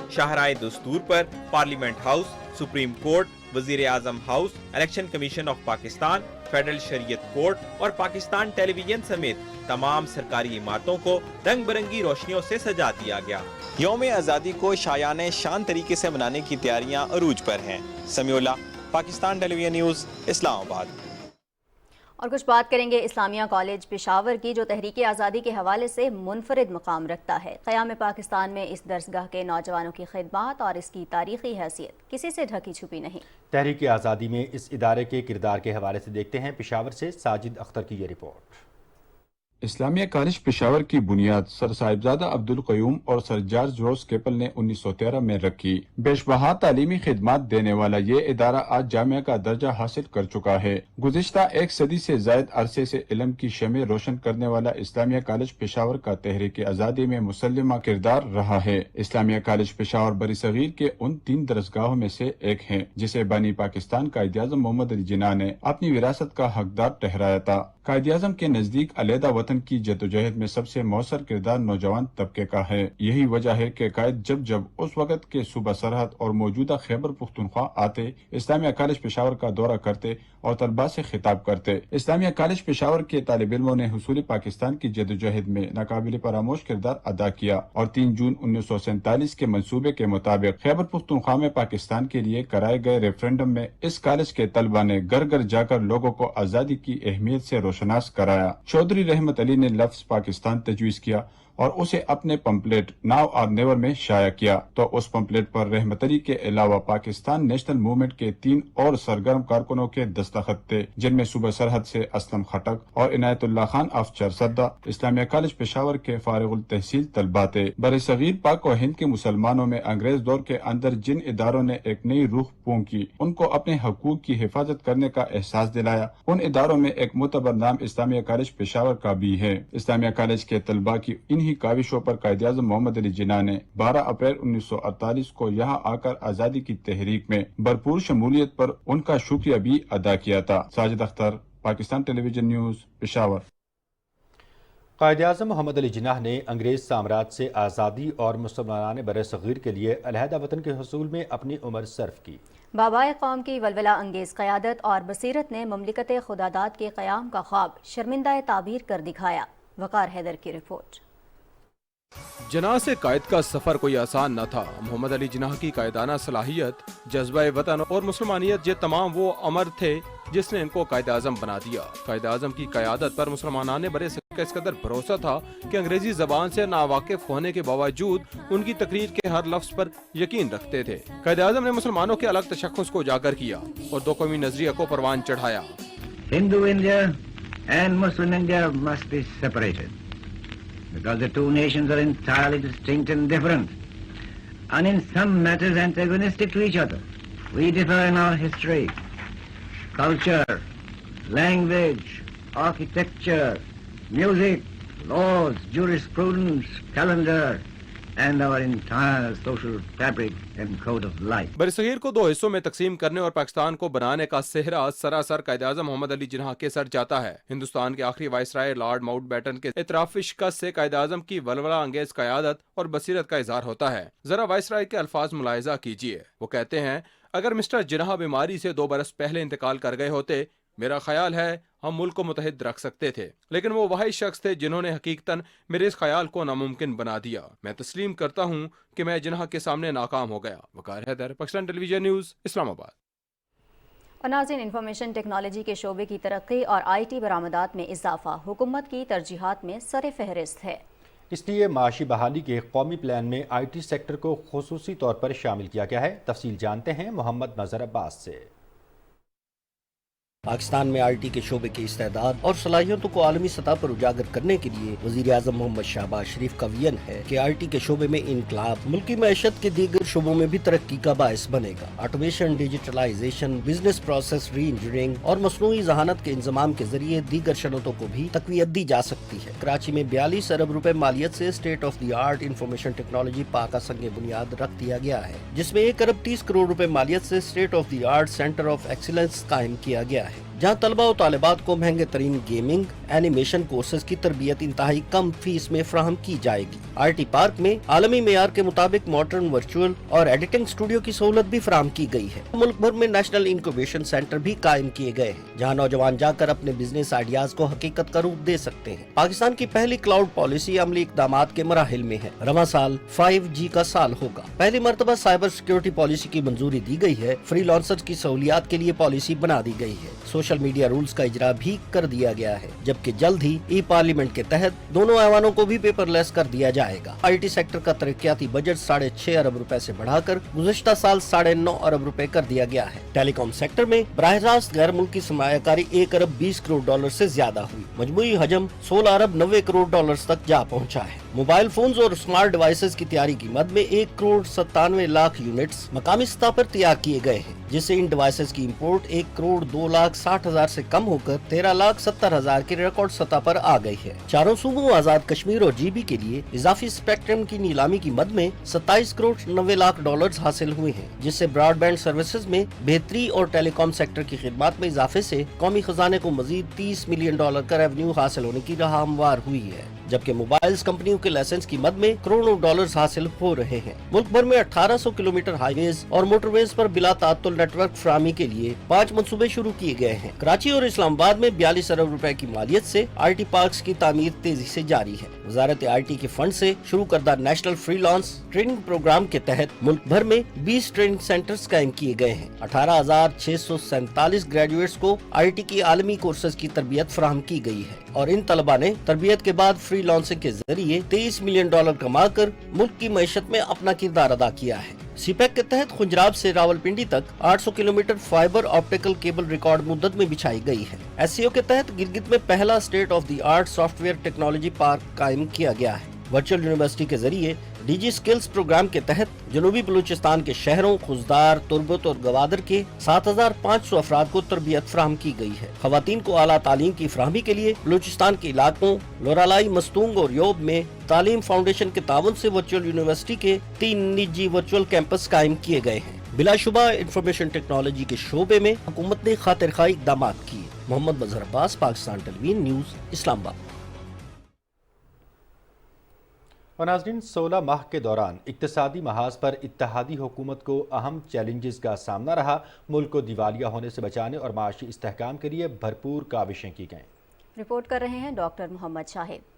شاہراہ دستور پر پارلیمنٹ ہاؤس، سپریم کورٹ، وزیر اعظم house, election commission of Pakistan, federal شریعت کورٹ اور پاکستان ٹیلی ویژن سمیت تمام سرکاری عمارتوں کو رنگ برنگی روشنیوں سے سجا دیا گیا۔ یوم آزادی کو شایان شان طریقے سے منانے کی تیاریاں عروج پر ہیں۔ سمیع اللہ، پاکستان ٹیلی ویژن نیوز، اسلام آباد۔ اور کچھ بات کریں گے اسلامیہ کالج پشاور کی، جو تحریک آزادی کے حوالے سے منفرد مقام رکھتا ہے۔ قیام پاکستان میں اس درسگاہ کے نوجوانوں کی خدمات اور اس کی تاریخی حیثیت کسی سے ڈھکی چھپی نہیں۔ تحریک آزادی میں اس ادارے کے کردار کے حوالے سے دیکھتے ہیں پشاور سے ساجد اختر کی یہ رپورٹ۔ اسلامیہ کالج پشاور کی بنیاد سر صاحبزادہ عبدالقیوم اور سر جارج روز کیپل نے 1913 میں رکھی۔ بیش بہا تعلیمی خدمات دینے والا یہ ادارہ آج جامعہ کا درجہ حاصل کر چکا ہے۔ گزشتہ ایک صدی سے زائد عرصے سے علم کی شمع روشن کرنے والا اسلامیہ کالج پشاور کا تحریک آزادی میں مسلمہ کردار رہا ہے۔ اسلامیہ کالج پشاور بری صغیر کے ان 3 درسگاہوں میں سے ایک ہے جسے بانی پاکستان قائد اعظم محمد علی جناح نے اپنی وراثت کا حقدار ٹھہرایا تھا۔ قائد اعظم کے نزدیک علیحدہ وطن کی جدوجہد میں سب سے مؤثر کردار نوجوان طبقے کا ہے۔ یہی وجہ ہے کہ قائد جب اس وقت کے صوبہ سرحد اور موجودہ خیبر پختونخوا آتے، اسلامیہ کالج پشاور کا دورہ کرتے اور طلباء سے خطاب کرتے۔ اسلامیہ کالج پشاور کے طالب علموں نے حصول پاکستان کی جدوجہد میں ناقابل فراموش کردار ادا کیا اور 3 جون 1947 کے منصوبے کے مطابق خیبر پختونخوا میں پاکستان کے لیے کرائے گئے ریفرنڈم میں اس کالج کے طلباء نے گھر گھر جا کر لوگوں کو آزادی کی اہمیت سے روشناس کرایا۔ چودھری رحمت علی نے لفظ پاکستان تجویز کیا اور اسے اپنے پمپلیٹ ناؤ اور نیور میں شائع کیا تو اس پمپلیٹ پر رحمت علی کے علاوہ پاکستان نیشنل موومنٹ کے 3 اور سرگرم کارکنوں کے دستخط تھے، جن میں صوبہ سرحد سے اسلم خٹک اور عنایت اللہ خان افچر سدہ اسلامیہ کالج پشاور کے فارغ التحصیل طلباء تھے۔ بر صغیر پاک و ہند کے مسلمانوں میں انگریز دور کے اندر جن اداروں نے ایک نئی روح پونکی، ان کو اپنے حقوق کی حفاظت کرنے کا احساس دلایا، ان اداروں میں ایک معتبر نام اسلامیہ کالج پشاور کا بھی ہے۔ اسلامیہ کالج کے طلباء کی انہی کاوشوں پر قائد اعظم محمد علی جناح نے 12 اپریل 1948 کو یہاں آ کر آزادی کی تحریک میں بھرپور شمولیت پر ان کا شکریہ بھی ادا کیا تھا۔ ساجد اختر، پاکستان ٹیلی ویژن نیوز، پشاور۔ قائد اعظم محمد علی جناح نے انگریز سامراج سے آزادی اور مسلمانان بر صغیر کے لیے علیحدہ وطن کے حصول میں اپنی عمر صرف کی۔ بابائے قوم کی ولولہ انگیز قیادت اور بصیرت نے مملکت خداداد کے قیام کا خواب شرمندہ تعبیر کر دکھایا۔ وقار حیدر کی رپورٹ۔ جناح سے قائد کا سفر کوئی آسان نہ تھا۔ محمد علی جناح کی قائدانہ صلاحیت، جذبہ وطن اور مسلمانیت یہ تمام وہ امر تھے جس نے ان کو قائد اعظم بنا دیا۔ قائد اعظم کی قیادت پر مسلمانان برے صغیر کا اس قدر بھروسہ تھا کہ انگریزی زبان سے ناواقف ہونے کے باوجود ان کی تقریر کے ہر لفظ پر یقین رکھتے تھے۔ قائد اعظم نے مسلمانوں کے الگ تشخص کو اجاگر کیا اور دو قومی نظریہ کو پروان چڑھایا۔ Hindu India and Muslim India must be separated because the two nations are entirely distinct and different and in some matters antagonistic to each other. We differ in our history, culture, language, architecture, music, laws, jurisprudence, calendar, and our entire social fabric and code of life. برصغیر کو دو حصوں میں تقسیم کرنے اور پاکستان کو بنانے کا صحرا سراسر قائد اعظم محمد علی جناح کے سر جاتا ہے۔ ہندوستان کے آخری وائسرائے لارڈ ماؤنٹ بیٹن کے اعتراف شکست سے قائد اعظم کی ولولہ انگیز قیادت اور بصیرت کا اظہار ہوتا ہے۔ ذرا وائسرائے کے الفاظ ملاحظہ کیجیے۔ وہ کہتے ہیں، اگر مسٹر جناح بیماری سے 2 برس پہلے انتقال کر گئے ہوتے، میرا خیال ہے ہم ملک کو متحد رکھ سکتے تھے، لیکن وہ واحد شخص تھے جنہوں نے حقیقتاً میرے اس خیال کو ناممکن بنا دیا۔ میں تسلیم کرتا ہوں کہ میں جناح کے سامنے ناکام ہو گیا۔ وقار حیدر، پاکستان ٹیلی ویژن نیوز، اسلام آباد۔ اور ناظرین، انفارمیشن ٹیکنالوجی کے شعبے کی ترقی اور IT برآمدات میں اضافہ حکومت کی ترجیحات میں سر فہرست ہے۔ اس لیے معاشی بحالی کے قومی پلان میں IT سیکٹر کو خصوصی طور پر شامل کیا گیا ہے۔ تفصیل جانتے ہیں محمد مظہر عباس سے۔ پاکستان میں IT کے شعبے کی استعداد اور صلاحیتوں کو عالمی سطح پر اجاگر کرنے کے لیے وزیر اعظم محمد شہباز شریف کا وژن ہے کہ IT کے شعبے میں انقلاب ملکی معیشت کے دیگر شعبوں میں بھی ترقی کا باعث بنے گا۔ آٹومیشن، ڈیجیٹلائزیشن، بزنس پروسیس ری انجینئرنگ اور مصنوعی ذہانت کے انضمام کے ذریعے دیگر صنعتوں کو بھی تقویت دی جا سکتی ہے۔ کراچی میں 42 ارب روپے مالیت سے state of the art information technology park کا سنگ بنیاد رکھ دیا گیا ہے، جس میں 1 ارب 30 کروڑ روپے مالیت سے state of the art centre of excellence قائم کیا گیا ہے، جہاں طلبہ و طالبات کو مہنگے ترین گیمنگ اینیمیشن کورسز کی تربیت انتہائی کم فیس میں فراہم کی جائے گی۔ IT پارک میں عالمی معیار کے مطابق ماڈرن ورچوئل اور ایڈیٹنگ اسٹوڈیو کی سہولت بھی فراہم کی گئی ہے۔ ملک بھر میں نیشنل انکوبیشن سینٹر بھی قائم کیے گئے ہیں، جہاں نوجوان جا کر اپنے بزنس آئیڈیاز کو حقیقت کا روپ دے سکتے ہیں۔ پاکستان کی پہلی کلاؤڈ پالیسی عملی اقدامات کے مراحل میں ہے۔ رواں سال 5G کا سال ہوگا۔ پہلی مرتبہ سائبر سیکیورٹی پالیسی کی منظوری دی گئی ہے۔ فری لانسرز کی سہولیات کے لیے پالیسی بنا دی گئی ہے۔ سوشل میڈیا رولز کا اجرا بھی کر دیا گیا ہے، جبکہ جلد ہی ای پارلیمنٹ کے تحت دونوں ایوانوں کو بھی پیپر لیس کر دیا جائے گا۔ IT سیکٹر کا ترقیاتی بجٹ 6.5 ارب روپے سے بڑھا کر گزشتہ سال 9.5 ارب روپے کر دیا گیا ہے۔ ٹیلی کام سیکٹر میں براہ راست غیر ملکی سرمایہ کاری 1 ارب 20 کروڑ ڈالر سے زیادہ ہوئی۔ مجموعی حجم 16 ارب 90 کروڑ ڈالر تک جا پہنچا ہے۔ موبائل فونز اور اسمارٹ ڈیوائسز کی تیاری کی مد میں 1 کروڑ 97 لاکھ یونٹس مقامی سطح پر تیار کیے گئے ہیں، جس سے ان ڈیوائسز کی امپورٹ 1 کروڑ 2 لاکھ 60 ہزار سے کم ہو کر 13 لاکھ 70 ہزار کی ریکارڈ سطح پر آ گئی ہے۔ چاروں صوبوں آزاد کشمیر اور GB کے لیے اضافی اسپیکٹرم کی نیلامی کی مد میں 27 کروڑ 90 لاکھ ڈالرز حاصل ہوئے ہیں، جس سے براڈ بینڈ سروسز میں بہتری اور ٹیلی کام سیکٹر کی خدمات میں اضافے سے قومی خزانے کو مزید $30 ملین کا ریونیو حاصل ہونے کی راہ ہموار ہوئی ہے، جبکہ موبائلز کمپنیوں کے لائسنس کی مد میں کروڑوں ڈالرز حاصل ہو رہے ہیں۔ ملک بھر میں 1800 کلومیٹر ہائی ویز اور موٹر ویز پر بلا تعطل نیٹ ورک فراہمی کے لیے 5 منصوبے شروع کیے گئے ہیں۔ کراچی اور اسلام آباد میں 42 ارب روپے کی مالیت سے IT پارکس کی تعمیر تیزی سے جاری ہے۔ وزارت IT کے فنڈ سے شروع کردہ national freelance training programme کے تحت ملک بھر میں 20 ٹریننگ سینٹرز قائم کیے گئے ہیں۔ 18,647 گریجویٹس کو IT کی عالمی کورسز کی تربیت فراہم کی گئی ہے، اور ان طلباء نے تربیت کے بعد فری لانسنگ کے ذریعے $23 ملین کما کر ملک کی معیشت میں اپنا کردار ادا کیا ہے۔ CPEC کے تحت خنجراب سے راولپنڈی تک 800 kilometre fibre optical cable record مدت میں بچھائی گئی ہے۔ SCO کے تحت گلگت میں پہلا state of the art soft where technology park قائم کیا گیا ہے۔ ورچوئل یونیورسٹی کے ذریعے DG سکلز پروگرام کے تحت جنوبی بلوچستان کے شہروں خزدار، تربت اور گوادر کے 7500 افراد کو تربیت فراہم کی گئی ہے۔ خواتین کو اعلیٰ تعلیم کی فراہمی کے لیے بلوچستان کے علاقوں لورالائی، مستونگ اور یوب میں تعلیم فاؤنڈیشن کے تعاون سے ورچوئل یونیورسٹی کے 3 نجی ورچوئل کیمپس قائم کیے گئے ہیں۔ بلا شبہ انفارمیشن ٹیکنالوجی کے شعبے میں حکومت نے خاطر خواہ اقدامات کیے۔ محمد مظہر عباس، پاکستان ٹیلی ویژن نیوز، اسلام آباد۔ और नाज़रीन 16 माह के दौरान इक्तिसादी महाज पर इत्तेहादी हुकूमत को अहम चैलेंजेस का सामना रहा। मुल्क को दिवालिया होने से बचाने और माशी इस्तेहकाम के लिए भरपूर काविशें की गईं। रिपोर्ट कर रहे हैं डॉक्टर मोहम्मद शाहिद।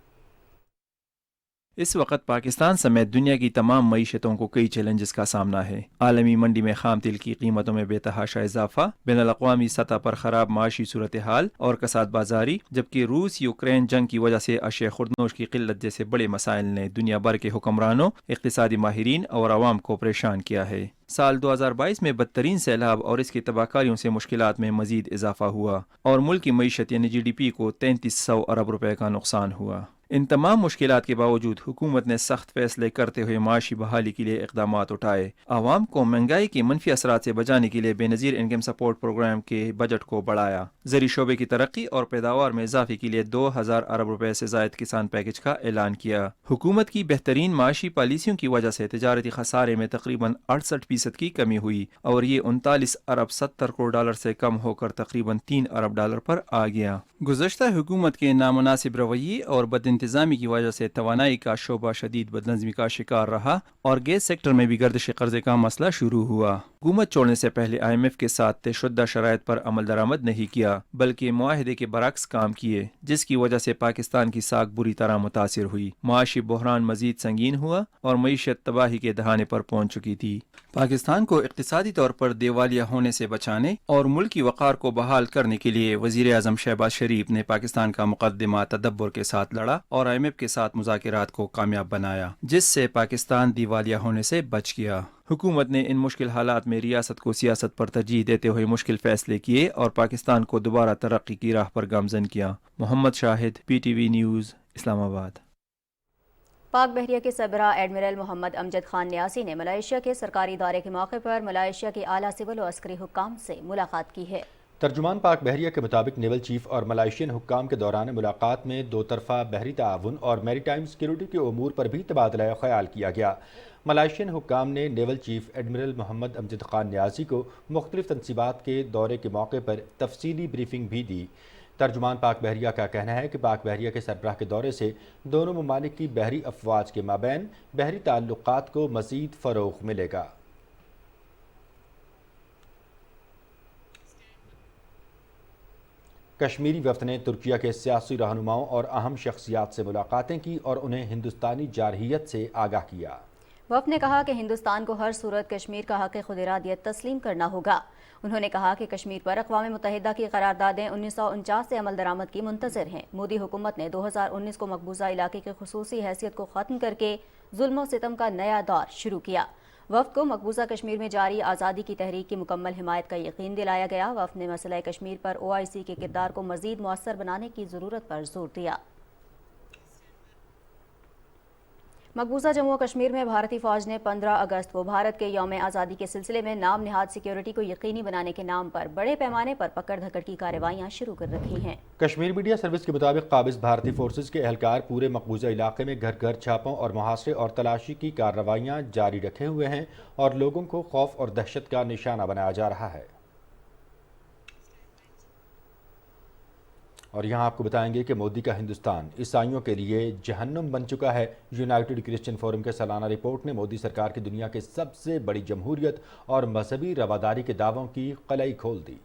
इस वक्त पाकिस्तान समेत दुनिया की तमाम मईशतों को कई चैलेंजेस का सामना है। आलमी मंडी में खाम तेल की कीमतों में बेतहाशा इजाफा, बैनुल-अक़वामी सतह पर खराब माशी सूरत हाल और कसाद बाजारी, जबकि रूस यूक्रेन जंग की वजह से अशे खुर्दनोश की किल्लत जैसे बड़े मसाइल ने दुनिया भर के हुक्मरानों, इक़्तिसादी माहिरीन और आवाम को परेशान किया है। साल 2022 में बदतरीन सैलाब और इसकी तबाहकारियों से मुश्किलात में मजीद इजाफा हुआ और मुल्क की मईशत यानी GDP को 3300 अरब रुपए का नुकसान हुआ। इन तमाम मुश्किलात के बावजूद हुकूमत ने सख्त फैसले करते हुए माशी बहाली के लिए इक़दामात उठाए। आवाम को महंगाई के मनफी असरात से बचाने के लिए बेनज़ीर इनकम सपोर्ट प्रोग्राम के बजट को बढ़ाया। ज़री शोबे की तरक्की और पैदावार में इजाफे के लिए 2000 अरब रुपए से ज़ायद किसान पैकेज का ऐलान किया। हुकूमत की बेहतरीन माशी पॉलिसियों की वजह से तजारती खसारे में तकरीबन 68% की कमी हुई और ये 39 अरब 70 करोड़ डॉलर से कम होकर तकरीबन 3 अरब डॉलर पर आ गया। गुज़श्ता हुकूमत के नामुनासिब रवैये और बदइंतज़ामी की वजह से तवानाई का शोबा शदीद बदनज़मी का शिकार रहा और गैस सेक्टर में भी गर्दिश कर्जे का मसला शुरू हुआ। हुकूमत छोड़ने से पहले IMF के साथ तयशुदा शराइत पर अमल दरामद नहीं किया बल्कि मुआहदे के बरक्स काम किए, जिसकी वजह से पाकिस्तान की साख बुरी तरह मुतासिर हुई। माशी बहरान मजीद संगीन हुआ और मईशत तबाही के दहाने पर पहुंच चुकी थी। पाकिस्तान को इक़्तिसादी तौर पर दिवालिया होने से बचाने और मुल्क की वक़ार को बहाल करने के लिए वज़ीर आज़म शहबाज शरीफ ने पाकिस्तान का मुक़द्दिमा तदब्बुर के साथ लड़ा और IMF के साथ मुज़ाकिरात को कामयाब बनाया, जिससे पाकिस्तान दिवालिया होने से बच गया। हुकूमत ने इन मुश्किल हालात में रियासत को सियासत पर तरजीह देते हुए मुश्किल फैसले किए और पाकिस्तान को दोबारा तरक्की की राह पर गामजन किया। Mohammad Shahid, PTV news, Islamabad. पाक बहरिया के सरबराह एडमिरल मोहम्मद अमजद खान न्यासी ने मलेशिया के सरकारी दौरे के मौके पर मलेशिया के आला सिविल और अस्करी हुक्काम से मुलाकात की है। तर्जुमान पाक बहरिया के मुताबिक नेवल चीफ और मलेशियन हुक्काम के दौरान मुलाकात में दो तरफा बहरी ताउन और मैरीटाइम सिक्योरिटी के उमूर पर भी तबादला ख्याल किया गया। मलेशियन हुक्काम ने naval chief admiral Mohammad Amjad Khan Niazi को मुख्तलिफ तनसीबात के दौरे के मौके पर तफसीली ब्रीफिंग भी दी। तर्जुमान पाक बहरिया का कहना है कि पाक बहरिया के सरबराह के दौरे से दोनों ममालिक की बहरी अफवाज के माबैन बहरी ताल्लुकात को मज़ीद फ़रोग़ मिलेगा। कश्मीरी वफ़द ने तुर्किया के सियासी रहनुमाओं और अहम शख्सियात से मुलाकातें की और उन्हें हिंदुस्तानी जारहियत से आगाह किया। वफ़द ने कहा कि हिंदुस्तान को हर सूरत कश्मीर का हक़ खुद इरादियत तस्लीम करना होगा। उन्होंने कहा कि कश्मीर पर अक़वाम मुत्तहिदा की करारदादें 1949 से अमल दरामद की मुंतज़िर हैं। मोदी हुकूमत ने 2019 को मकबूजा इलाके की खुसूसी हैसियत को ख़त्म करके जुल्म और सितम का नया दौर शुरू किया। वफ़द को मकबूजा कश्मीर में जारी आज़ादी की तहरीक की मुकम्मल हिमायत का यकीन दिलाया गया। वफ़द ने मसला कश्मीर पर OIC के किरदार को मज़ीद मौसर बनाने की ज़रूरत पर जोर दिया। मकबूजा जम्मू और कश्मीर में भारतीय फ़ौज ने 15 अगस्त को भारत के यौम आज़ादी के सिलसिले में नाम निहाद सिक्योरिटी को यकीनी बनाने के नाम पर बड़े पैमाने पर पकड़ धकड़ की कार्रवाइयाँ शुरू कर रखी हैं। कश्मीर मीडिया सर्विस के मुताबिक काबिज भारतीय फोर्सेज के एहलकार पूरे मकबूजा इलाके में घर घर छापों और मुहासरे और तलाशी की कार्रवाइयाँ जारी रखे हुए हैं और लोगों को खौफ और दहशत का निशाना बनाया जा रहा है। और यहाँ आपको बताएंगे कि मोदी का हिंदुस्तान ईसाइयों के लिए जहन्नुम बन चुका है। यूनाइटेड क्रिश्चियन फोरम के सालाना रिपोर्ट ने मोदी सरकार की दुनिया के सबसे बड़ी जमहूरियत और मजहबी रवादारी के दावों की कलई खोल दी।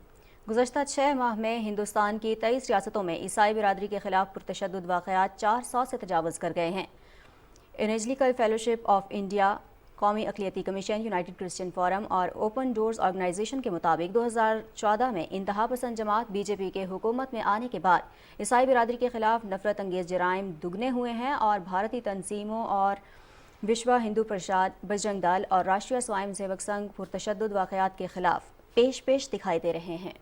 गुज़श्ता 6 माह में हिंदुस्तान की 23 रियासतों में ईसाई बिरादरी के खिलाफ पुरतशद्दुद वाक़यात 400 से तजावज़ कर गए हैं। इवेंजेलिकल फेलोशिप ऑफ इंडिया, कौमी अक़लियती कमीशन, यूनाइटेड क्रिश्चियन फोरम और ओपन डोर्स ऑर्गेनाइजेशन के मुताबिक 2014 में इंतहा पसंद जमात BJP के हुकूमत में आने के बाद ईसाई बिरादरी के खिलाफ नफरत अंगेज़ जराइम दुगने हुए हैं और भारतीय तंजीमों और विश्व हिंदू परिषद, बजरंग दल और राष्ट्रीय स्वयं सेवक संघ पुरतशद्दुद वाक़यात के खिलाफ पेश दिखाई दे रहे हैं।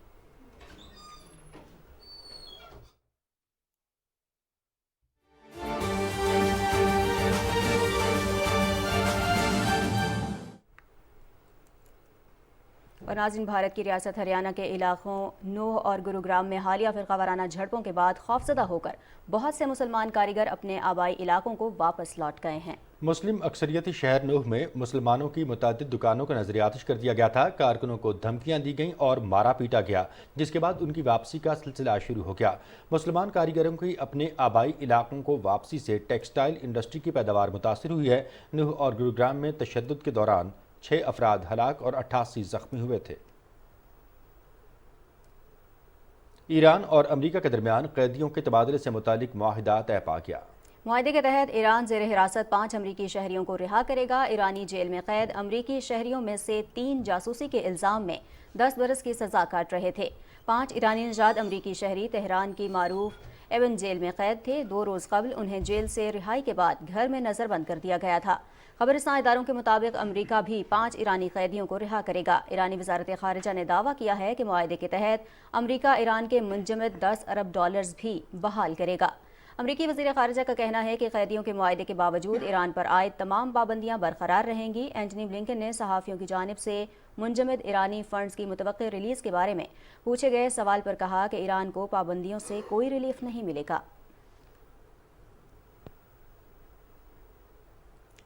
और नाज़रीन, भारत की रियासत हरियाणा के इलाकों नूह और गुरुग्राम में हालिया फिरका वाराना झड़पों के बाद खौफजदा होकर बहुत से मुसलमान कारीगर अपने आबाई इलाकों को वापस लौट गए हैं। मुस्लिम अक्सरियती शहर नूह में मुसलमानों की मुतअद्दिद दुकानों को नजर आतिश कर दिया गया था। कारकुनों को धमकियां दी गईं और मारा पीटा गया, जिसके बाद उनकी वापसी का सिलसिला शुरू हो गया। मुसलमान कारीगरों की अपने आबाई इलाकों को वापसी से टेक्सटाइल इंडस्ट्री की पैदावार मुतासिर हुई है। नूह और गुरुग्राम में तशद्दुद के दौरान 6 अफराद हलाक और 88 जख्मी हुए थे। ईरान और अमरीका के दरमियान कैदियों के तबादले से मुतालिक मुआहिदा तय पा गया। मुआहिदे के तहत ईरान ज़ेर हिरासत 5 अमरीकी शहरियों को रिहा करेगा। ईरानी जेल में कैद अमरीकी शहरियों में से 3 जासूसी के इल्ज़ाम में 10 बरस की सज़ा काट रहे थे। 5 ईरानी नजाद अमरीकी शहरी तेहरान की मारूफ एवन जेल में कैद थे। 2 रोज़ कबल उन्हें जेल से रिहाई के बाद घर में नज़रबंद कर दिया गया था। खबरस्तान इदारों के मुताबिक अमरीका भी 5 ईरानी कैदियों को रिहा करेगा। ईरानी वजारत खारिजा ने दावा किया है कि मुआहिदे के तहत अमरीका ईरान के मुंजमद $10 अरब भी बहाल करेगा। अमरीकी वज़ीर खारिजा का कहना है कि कैदियों के मुआहिदे के बावजूद ईरान पर आयद तमाम पाबंदियां बरकरार रहेंगी। एंटनी ब्लिंकन ने सहाफ़ियों की जानिब से मुंजमद ईरानी फंड्स की मुतवक्किर रिलीज़ के बारे में पूछे गए सवाल पर कहा कि ईरान को पाबंदियों से कोई रिलीफ नहीं मिलेगा।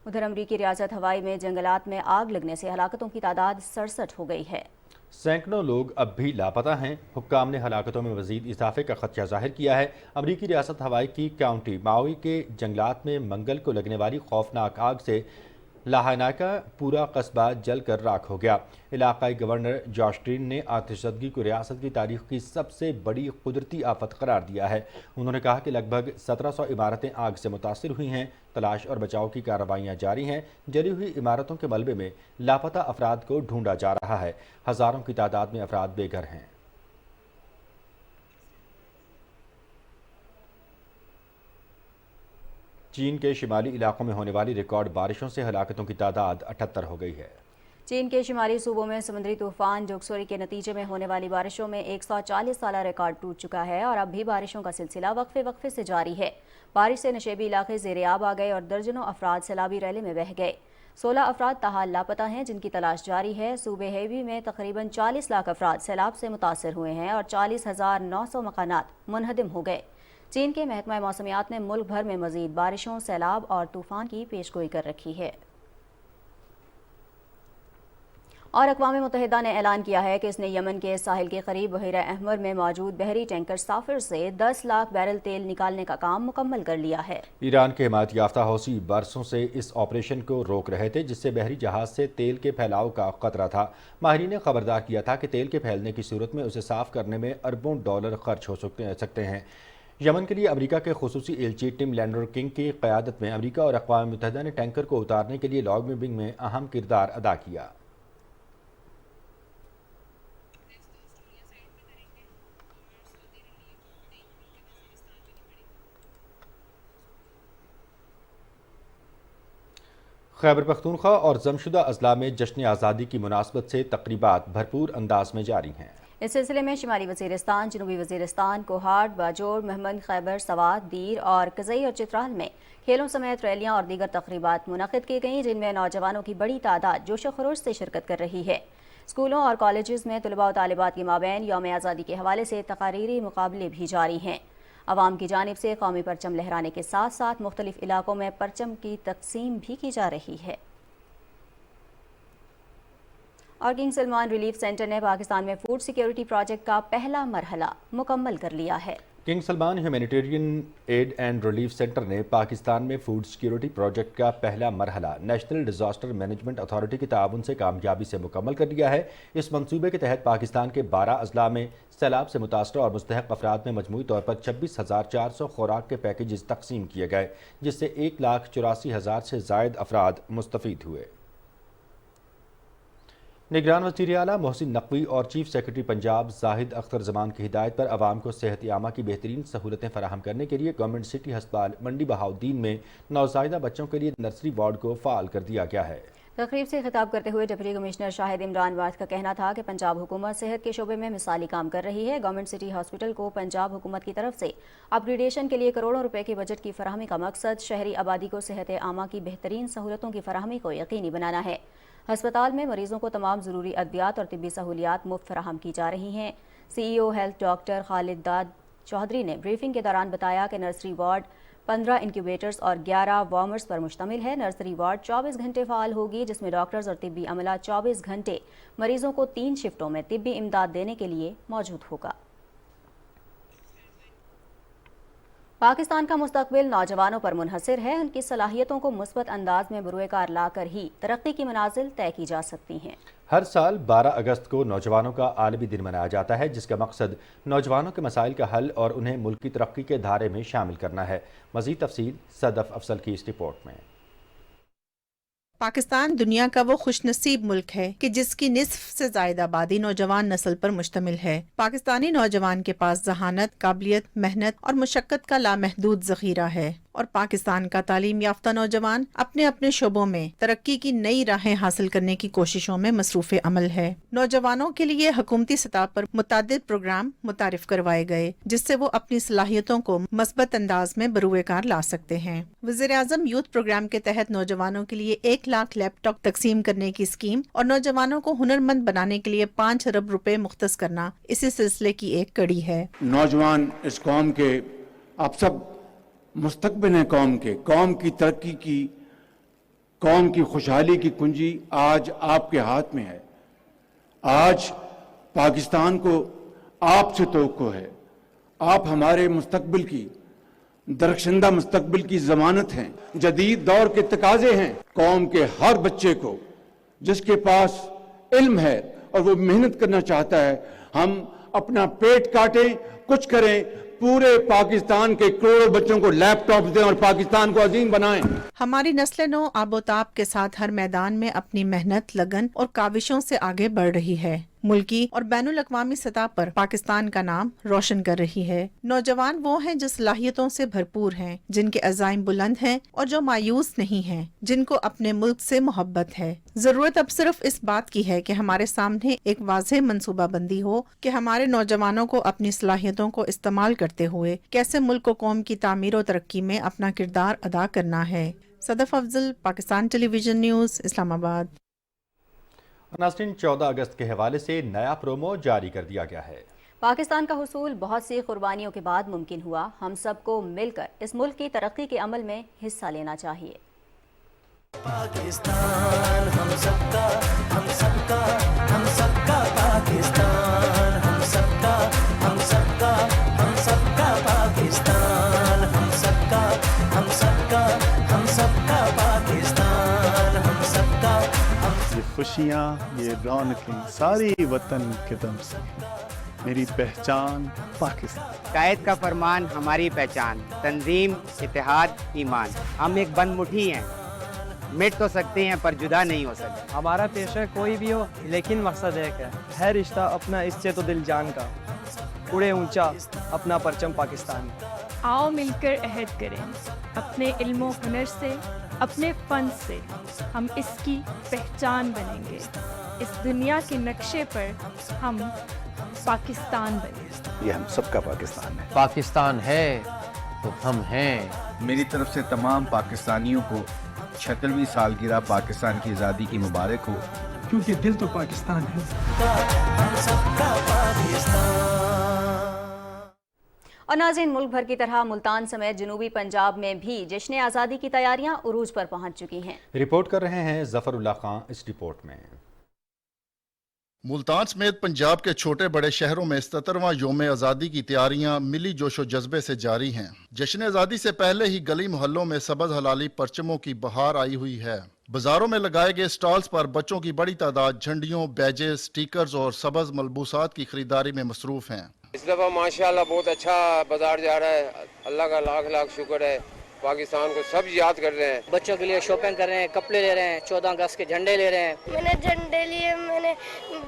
उधर अमरीकी रियासत हवाई में जंगलात में आग लगने से हलाकतों की तादाद 67 हो गई है। सैकड़ों लोग अब भी लापता हैं। हुक्काम ने हलाकतों में मजीद इजाफे का खदशा जाहिर किया है। अमरीकी रियासत हवाई की काउंटी माउई के जंगलात में मंगल को लगने वाली खौफनाक आग से लाहाना का पूरा कस्बा जल कर राख हो गया। इलाकाई गवर्नर जॉश ग्रीन ने आतिशज़दगी को रियासत की तारीख की सबसे बड़ी कुदरती आफत करार दिया है। उन्होंने कहा कि लगभग 1700 इमारतें आग से मुतासिर हुई हैं। तलाश और बचाव की कार्रवाइयाँ जारी हैं। जली हुई इमारतों के मलबे में लापता अफराद को ढूंढा जा रहा है। हज़ारों की तादाद में अफराद बेघर हैं। चीन के शिमाली इलाकों में होने वाली रिकॉर्ड बारिशों से हलाकतों की तादाद 78 हो गई है। चीन के शिमाली सूबों में समुद्री तूफान जोक्सोरी के नतीजे में होने वाली बारिशों में 140 साला रिकॉर्ड टूट चुका है और अब भी बारिशों का सिलसिला वक्फे से जारी है। बारिश से नशेबी इलाके ज़ेर-ए-आब आ गए और दर्जनों अफराद सैलाबी रैले में बह गए। 16 अफराद ताहाल लापता हैं, जिनकी तलाश जारी है। सूबे हेवी में तकरीबन 40 लाख अफराद सैलाब से मुतासर हुए हैं और 40,900 मकानात मुनहदिम हो गए। चीन के महकमा मौसमियात ने मुल्क भर में मजीद बारिशों, सैलाब और तूफान की पेशगोई कर रखी है। और अक़वाम मुत्तहिदा ने ऐलान किया है कि इसने यमन के साहिल के करीब बहरा अहमर में मौजूद बहरी टैंकर साफिर से 10 लाख बैरल तेल निकालने का काम मुकम्मल कर लिया है। ईरान के हिमायत याफ्ता हौसी बरसों से इस ऑपरेशन को रोक रहे थे, जिससे बहरी जहाज से तेल के फैलाव का खतरा था। माहिरीन ने खबरदार किया था कि तेल के फैलने की सूरत में उसे साफ करने में अरबों डॉलर खर्च हो सकते हैं। यमन के लिए अमेरिका के खुसूसी एलची टिम लैंडर किंग की क़यादत में अमेरिका और अक़वाम मुत्तहिदा ने टैंकर को उतारने के लिए लॉन्गिंग में अहम किरदार अदा किया। खैबर पख्तूनख्वा और जमशुदा अजला में जश्न आज़ादी की मुनासबत से तकरीबात भरपूर अंदाज में जारी हैं। इस सिलसिले में शिमाली वज़ीरिस्तान, जनूबी वज़ीरिस्तान, कोहाट, बाजोर, महमद खैबर, सवात, दीर और कज़ई और चित्राल में खेलों समेत रैलियां और दीगर तकरीबात मुनक़िद की गईं, जिनमें नौजवानों की बड़ी तादाद जोश व खरोश से शिरकत कर रही है। स्कूलों और कॉलेजेस में तलबा और तालिबात के माबैन यौम आज़ादी के हवाले से तकारीरी मुकाबले भी जारी हैं। अवाम की जानिब से कौमी परचम लहराने के साथ साथ मुख्तलिफ इलाकों में परचम की तकसीम भी की जा रही है। और किंग सलमान रिलीफ सेंटर ने पाकिस्तान में फूड सिक्योरिटी प्रोजेक्ट का पहला मरहला मुकम्मल कर लिया है। King Salman humanitarian add and relief centre ने पाकिस्तान में फूड सिक्योरिटी प्रोजेक्ट का पहला मरहला नेशनल डिजास्टर मैनेजमेंट अथॉरिटी के ताउन से कामयाबी से मुकम्मल कर लिया है। इस मंसूबे के तहत पाकिस्तान के 12 अजला में सैलाब से मुतासरा और मुस्तहक अफराद में मजमूई तौर पर 26,400 खुराक के पैकेजेस तकसीम किए गए, जिससे 1,84,000 से ज़ायद अफराद मुस्तफ़ीद हुए। निगरान वज़ीर आला मोहसिन नकवी और चीफ सेक्रेटरी पंजाब जाहिद अख्तर जमान की हिदायत पर आवाम को सेहत आमा की बेहतरीन सहूलतें फराहम करने के लिए गवर्नमेंट सिटी हस्पताल मंडी बहाउद्दीन में नौज़ायदा बच्चों के लिए नर्सरी वार्ड को फ़ाल कर दिया गया है। تقریب سے خطاب کرتے ہوئے ڈپٹی کمشنر شاہد عمران وارد کا کہنا تھا کہ پنجاب حکومت صحت کے شعبے میں مثالی کام کر رہی ہے۔ گورنمنٹ سٹی ہاسپٹل کو پنجاب حکومت کی طرف سے اپ گریڈیشن کے لیے کروڑوں روپے کے بجٹ کی فراہمی کا مقصد شہری آبادی کو صحت عامہ کی بہترین سہولتوں کی فراہمی کو یقینی بنانا ہے۔ ہسپتال میں مریضوں کو تمام ضروری ادویات اور طبی سہولیات مفت فراہم کی جا رہی ہیں۔ سی ای او ہیلتھ ڈاکٹر خالد داد چودھری نے بریفنگ کے دوران بتایا کہ نرسری وارڈ 15 انکیوبیٹرز اور 11 وارمرز پر مشتمل ہے۔ نرسری وارڈ 24 گھنٹے فعال ہوگی، جس میں ڈاکٹرز اور طبی عملہ 24 گھنٹے مریضوں کو 3 شفٹوں میں طبی امداد دینے کے لیے موجود ہوگا۔ پاکستان کا مستقبل نوجوانوں پر منحصر ہے۔ ان کی صلاحیتوں کو مثبت انداز میں بروئے کار لا کر ہی ترقی کی منازل طے کی جا سکتی ہیں۔ ہر سال 12 اگست کو نوجوانوں کا عالمی دن منایا جاتا ہے، جس کا مقصد نوجوانوں کے مسائل کا حل اور انہیں ملکی ترقی کے دھارے میں شامل کرنا ہے۔ مزید تفصیل صدف افضل کی اس رپورٹ میں۔ پاکستان دنیا کا وہ خوش نصیب ملک ہے کہ جس کی نصف سے زائد آبادی نوجوان نسل پر مشتمل ہے۔ پاکستانی نوجوان کے پاس ذہانت، قابلیت، محنت اور مشقت کا لامحدود ذخیرہ ہے، اور پاکستان کا تعلیم یافتہ نوجوان اپنے اپنے شعبوں میں ترقی کی نئی راہیں حاصل کرنے کی کوششوں میں مصروف عمل ہے۔ نوجوانوں کے لیے حکومتی سطح پر متعدد پروگرام متعارف کروائے گئے، جس سے وہ اپنی صلاحیتوں کو مثبت انداز میں بروئے کار لا سکتے ہیں۔ وزیر اعظم یوتھ پروگرام کے تحت نوجوانوں کے لیے 1 لاکھ لیپ ٹاپ تقسیم کرنے کی اسکیم اور نوجوانوں کو ہنرمند بنانے کے لیے 5 ارب روپے مختص کرنا اسی سلسلے کی ایک کڑی ہے۔ نوجوان اس قوم کے آپ سب مستقبل ہیں، قوم کی ترقی کی، قوم کی خوشحالی کی کنجی آج آپ کے ہاتھ میں ہے۔ آج پاکستان کو آپ سے توقع ہے، آپ ہمارے مستقبل کی، درخشندہ مستقبل کی ضمانت ہیں، جدید دور کے تقاضے ہیں۔ قوم کے ہر بچے کو جس کے پاس علم ہے اور وہ محنت کرنا چاہتا ہے، ہم اپنا پیٹ کاٹیں، کچھ کریں، پورے پاکستان کے کروڑوں بچوں کو لیپ ٹاپ دیں اور پاکستان کو عظیم بنائیں۔ ہماری نسل نو آب و تاب کے ساتھ ہر میدان میں اپنی محنت، لگن اور کاوشوں سے آگے بڑھ رہی ہے، ملکی اور بین الاقوامی سطح پر پاکستان کا نام روشن کر رہی ہے۔ نوجوان وہ ہیں جو صلاحیتوں سے بھرپور ہیں، جن کے عزائم بلند ہیں اور جو مایوس نہیں ہیں، جن کو اپنے ملک سے محبت ہے۔ ضرورت اب صرف اس بات کی ہے کہ ہمارے سامنے ایک واضح منصوبہ بندی ہو کہ ہمارے نوجوانوں کو اپنی صلاحیتوں کو استعمال کرتے ہوئے کیسے ملک و قوم کی تعمیر و ترقی میں اپنا کردار ادا کرنا ہے۔ صدف افضل، پاکستان ٹیلی ویژن نیوز، اسلام آباد۔ ناظرین، 14 اگست کے حوالے سے نیا پرومو جاری کر دیا گیا ہے۔ پاکستان کا حصول بہت سی قربانیوں کے بعد ممکن ہوا۔ ہم سب کو مل کر اس ملک کی ترقی کے عمل میں حصہ لینا چاہیے۔ پاکستان ہم سب کا، ہم سب کا، ہم سب کا پاکستان، ہم سب کا، ہم سب کا، ہم سب کا پاکستان، ہم سب کا، ہم سب کا، ہم سب کا پاکستان، ہم سب کا۔ یہ خوشیاں، یہ رونقیں ساری وطن کے دم سے، میری پہچان پاکستان۔ قائد کا فرمان ہماری پہچان، تنظیم، اتحاد، ایمان۔ ہم ایک بند مٹھی ہیں، مٹ تو سکتے ہیں پر جدا نہیں ہو سکتے۔ ہمارا پیشہ کوئی بھی ہو لیکن مقصد ایک ہے رشتہ اپنا اس سے تو دل جان کا، اڑے اونچا اپنا پرچم پاکستان۔ آؤ مل کر عہد کریں، اپنے علم و ہنر سے، اپنے فن سے ہم اس کی پہچان بنیں گے۔ اس دنیا کے نقشے پر ہم پاکستان بنیں۔ یہ ہم سب کا پاکستان ہے۔ پاکستان ہے تو ہم ہیں۔ میری طرف سے تمام پاکستانیوں کو 76ویں سالگرہ پاکستان کی آزادی کی مبارک ہو، کیونکہ دل تو پاکستان ہے۔ ہم سب کا پاکستان۔ اور ناظرین، ملک بھر کی طرح ملتان سمیت جنوبی پنجاب میں بھی جشن آزادی کی تیاریاں عروج پر پہنچ چکی ہیں۔ رپورٹ کر رہے ہیں ظفر اللہ خان اس رپورٹ میں۔ ملتان سمیت پنجاب کے چھوٹے بڑے شہروں میں 77واں یوم آزادی کی تیاریاں ملی جوش و جذبے سے جاری ہیں۔ جشن آزادی سے پہلے ہی گلی محلوں میں سبز ہلالی پرچموں کی بہار آئی ہوئی ہے۔ بازاروں میں لگائے گئے سٹالز پر بچوں کی بڑی تعداد جھنڈیوں، بیجز، سٹیکرز اور سبز ملبوسات کی خریداری میں مصروف ہیں۔ اس دفعہ ماشاءاللہ بہت اچھا بازار جا رہا ہے، اللہ کا لاکھ لاکھ شکر ہے۔ पाकिस्तान को सब याद कर रहे हैं। बच्चों के लिए शॉपिंग कर रहे हैं, कपड़े ले रहे हैं, 14 अगस्त के झंडे ले रहे हैं। मैंने झंडे लिए, मैंने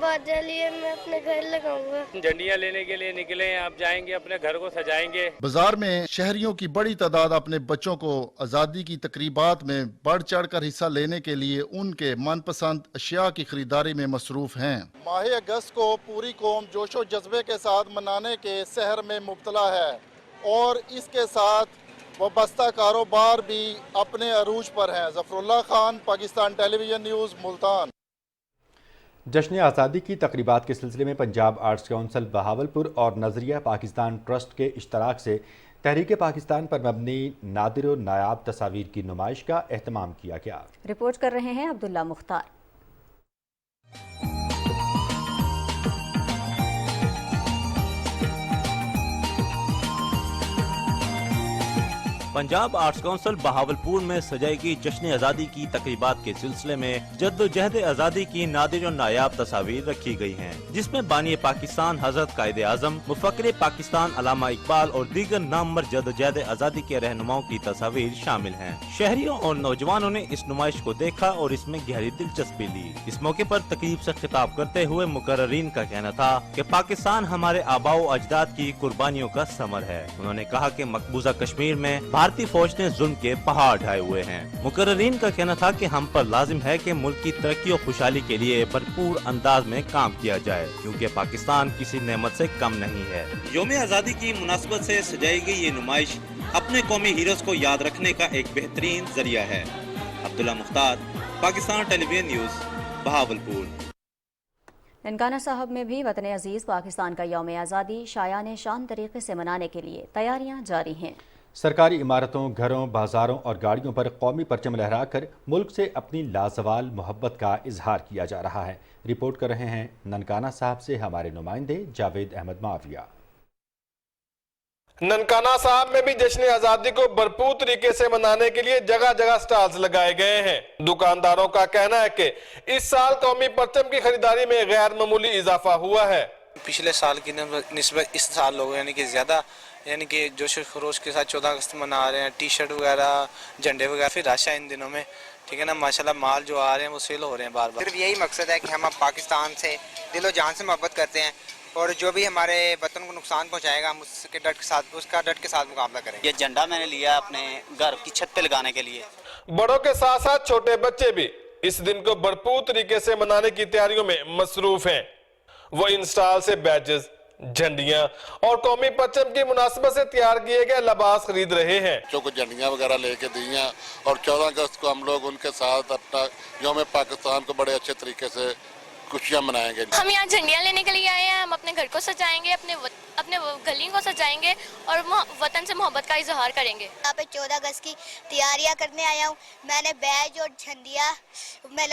बाजा लिए, मैं अपने घर लगाऊंगा। झंडियाँ लेने के लिए निकले हैं, आप जाएंगे अपने घर को सजाएंगे। बाजार में शहरियों की बड़ी तादाद अपने बच्चों को आज़ादी की तकरीबात में बढ़ चढ़ कर हिस्सा लेने के लिए उनके मनपसंद अशिया की खरीदारी में मसरूफ हैं। माह अगस्त को पूरी कौम जोशो जज्बे के साथ मनाने के सहर में मुब्तला है और इसके साथ वाबस्ता कारोबार भी अपने अरूज पर हैं। Zafarullah Khan, Pakistan television news, Multan. जश्न आज़ादी की तकरीबात के सिलसिले में पंजाब आर्ट्स काउंसिल बहावलपुर और नज़रिया पाकिस्तान ट्रस्ट के इश्तराक से तहरीक पाकिस्तान पर मबनी नादिर और नायाब तस्वीर की नुमाइश का एहतमाम किया गया। रिपोर्ट कर रहे हैं अब्दुल्ला मुख्तार। पंजाब आर्ट्स काउंसिल बहावलपुर में सजाई गई जश्न आज़ादी की तकरीबात के सिलसिले में जद्दोजहद आज़ादी की नादिर और नायाब तस्वीर रखी गई हैं, जिसमें बानी पाकिस्तान हजरत कायदे आज़म, मुफक्किर पाकिस्तान अल्लामा इकबाल और दीगर नामवर जद्दोजहद आज़ादी के रहनुमाओं की तस्वीर शामिल हैं। शहरियों और नौजवानों ने इस नुमाइश को देखा और इसमें गहरी दिलचस्पी ली। इस मौके पर तकरीब से खिताब करते हुए मुकर्ररीन का कहना था कि पाकिस्तान हमारे आबाओ अजदाद की कुर्बानियों का समर है। उन्होंने कहा कि मकबूजा कश्मीर में भारतीय फौज ने जुल्म के पहाड़ ढाए हुए हैं। मुकर्ररीन का कहना था कि हम पर लाजिम है कि मुल्क की तरक्की और खुशहाली के लिए भरपूर अंदाज में काम किया जाए, क्योंकि पाकिस्तान किसी नेमत से कम नहीं है। यौम आज़ादी की मुनासबत से सजाई गई ये नुमाइश अपने कौमी हीरोज को याद रखने का एक बेहतरीन जरिया है। Abdullah Mukhtar, Pakistan television news, Bahawalpur. ननकाना साहब में भी वतन अजीज पाकिस्तान का यौम आज़ादी शायान शान तरीके से मनाने के लिए तैयारियां जारी हैं। सरकारी इमारतों, घरों, बाजारों और गाड़ियों पर कौमी परचम लहराकर मुल्क से अपनी लाजवाल मोहब्बत का इजहार किया जा रहा है। रिपोर्ट कर रहे हैं ननकाना साहब से हमारे नुमाइंदे जावेद अहमद माविया। ननकाना साहब में भी जश्न आज़ादी को भरपूर तरीके से मनाने के लिए जगह जगह स्टॉल्स लगाए गए हैं। दुकानदारों का कहना है कि इस साल कौमी परचम की खरीदारी में गैर मामूली इजाफा हुआ है। पिछले साल की निस्बत इस साल लोग यानी कि जोश खरोश के साथ 14 अगस्त मना रहे हैं। टी शर्ट वगैरह, झंडे वगैरह फिर रश है इन दिनों में, ठीक है ना। माशाल्लाह माल जो आ रहे हैं वो सेल हो रहे हैं बार बार। सिर्फ यही मकसद है कि हम पाकिस्तान से दिलो जान से मोहब्बत करते हैं और जो भी हमारे वतन को नुकसान पहुंचाएगा हम उसका डट के साथ मुकाबला करेंगे। ये झंडा मैंने लिया अपने घर की छत पे लगाने के लिए। बड़ों के साथ साथ छोटे बच्चे भी इस दिन को भरपूर तरीके से मनाने की तैयारियों में मसरूफ हैं। वो इन स्टॉल से बैजेस, झंडियां और कौमी परचम की मुनासबत से तैयार किए गए लिबास खरीद रहे हैं। बच्चों को झंडियां वगैरह लेके दी हैं और 14 अगस्त को हम लोग उनके साथ अपना यौम पाकिस्तान को बड़े अच्छे तरीके से खुशियां मनाएंगे। हम यहाँ झंडियाँ लेने के लिए आए हैं। हम अपने घर को सजाएंगे, अपने गली को सजाएंगे और वतन से मोहब्बत का इजहार करेंगे। यहाँ पे 14 अगस्त की तैयारियां करने आया हूँ। मैंने बैज और झंडियाँ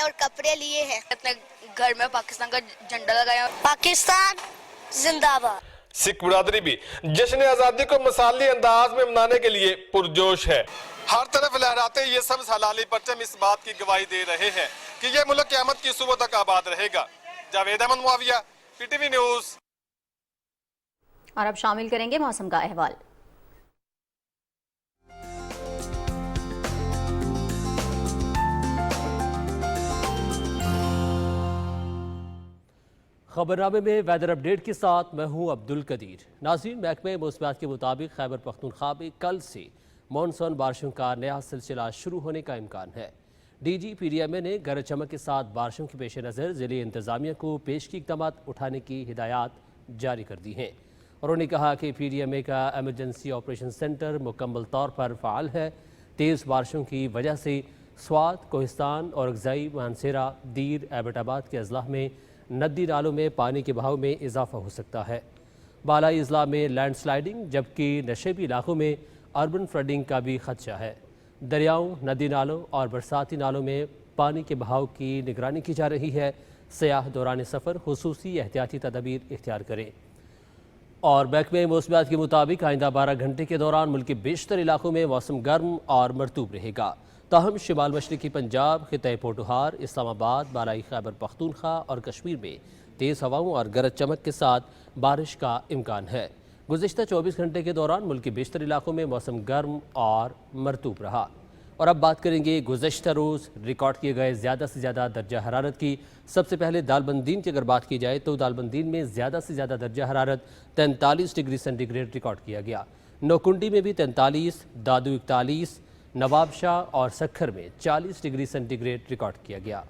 और कपड़े लिए हैं। अपने घर में पाकिस्तान का झंडा लगाया। पाकिस्तान जिंदाबाद। सिख बिरादरी भी जश्न आज़ादी को मिसाली अंदाज में मनाने के लिए पुरजोश है। हर तरफ लहराते ये सब हलाली परचम इस बात की गवाही दे रहे हैं कि ये मुल्क क़यामत की सुबह तक आबाद रहेगा। Javed Ahmed Muawiya, PTV news. और अब शामिल करेंगे मौसम का अहवाल। खबरनामे में वेदर अपडेट के साथ मैं हूं अब्दुल कदीर। नाज़रीन, महकमे मौसमियात के मुताबिक खैबर पख्तूनख्वा में कल से मानसून बारिशों का नया सिलसिला शुरू होने का इम्कान है। DGPDMA ने गरज चमक के साथ बारिशों के पेश नज़र ज़िले इंतज़ामिया को पेशगी इक़दाम उठाने की हिदायत जारी कर दी हैं। उन्होंने कहा कि PDMA का एमरजेंसी ऑपरेशन सेंटर मुकम्मल तौर पर फ़ाल है। तेज़ बारिशों की वजह से स्वात, कोहिस्तान और अगज़ई, मानसेरा, दीर, एबटाबाद के अजला में नदी नालों में पानी के बहाव में इजाफा हो सकता है। बालाई अजला में लैंड स्लाइडिंग जबकि नशेबी इलाकों में अर्बन फ्लडिंग का भी खदशा है। दरियाओं, नदी नालों और बरसाती नालों में पानी के बहाव की निगरानी की जा रही है। सयाह दौरान सफ़र खुसूसी एहतियाती तदबीर इख्तियार करें। और महकमे मौसमियात के मुताबिक आइंदा 12 घंटे के दौरान मुल्क के बेशतर इलाकों में मौसम गर्म और मरतूब रहेगा। ताहम शिमाल मशरक़ी पंजाब, खित्ते पोटोहार, इस्लामाबाद, बालाई खैबर पख्तूनख्वा और कश्मीर में तेज़ हवाओं और गरज चमक के साथ बारिश का इम्कान है। गुज़िश्ता 24 घंटे के दौरान मुल्क के बेशतर इलाकों में मौसम गर्म और मरतूब रहा। और अब बात करेंगे गुज़श्ता रोज़ रिकॉर्ड किए गए ज़्यादा से ज़्यादा दर्जा हरारत की। सबसे पहले दालबंदीन की अगर बात की जाए तो दालबंदीन में ज़्यादा से ज़्यादा दर्जा हरारत 43 डिग्री सेंटीग्रेड रिकॉर्ड किया गया। नौकुंडी में भी 43, दादू 41, नवाबशाह और सखर में 40 डिग्री सेंटीग्रेड रिकॉर्ड किया गया।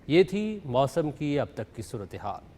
ये थी मौसम की अब तक की सूरत हाल।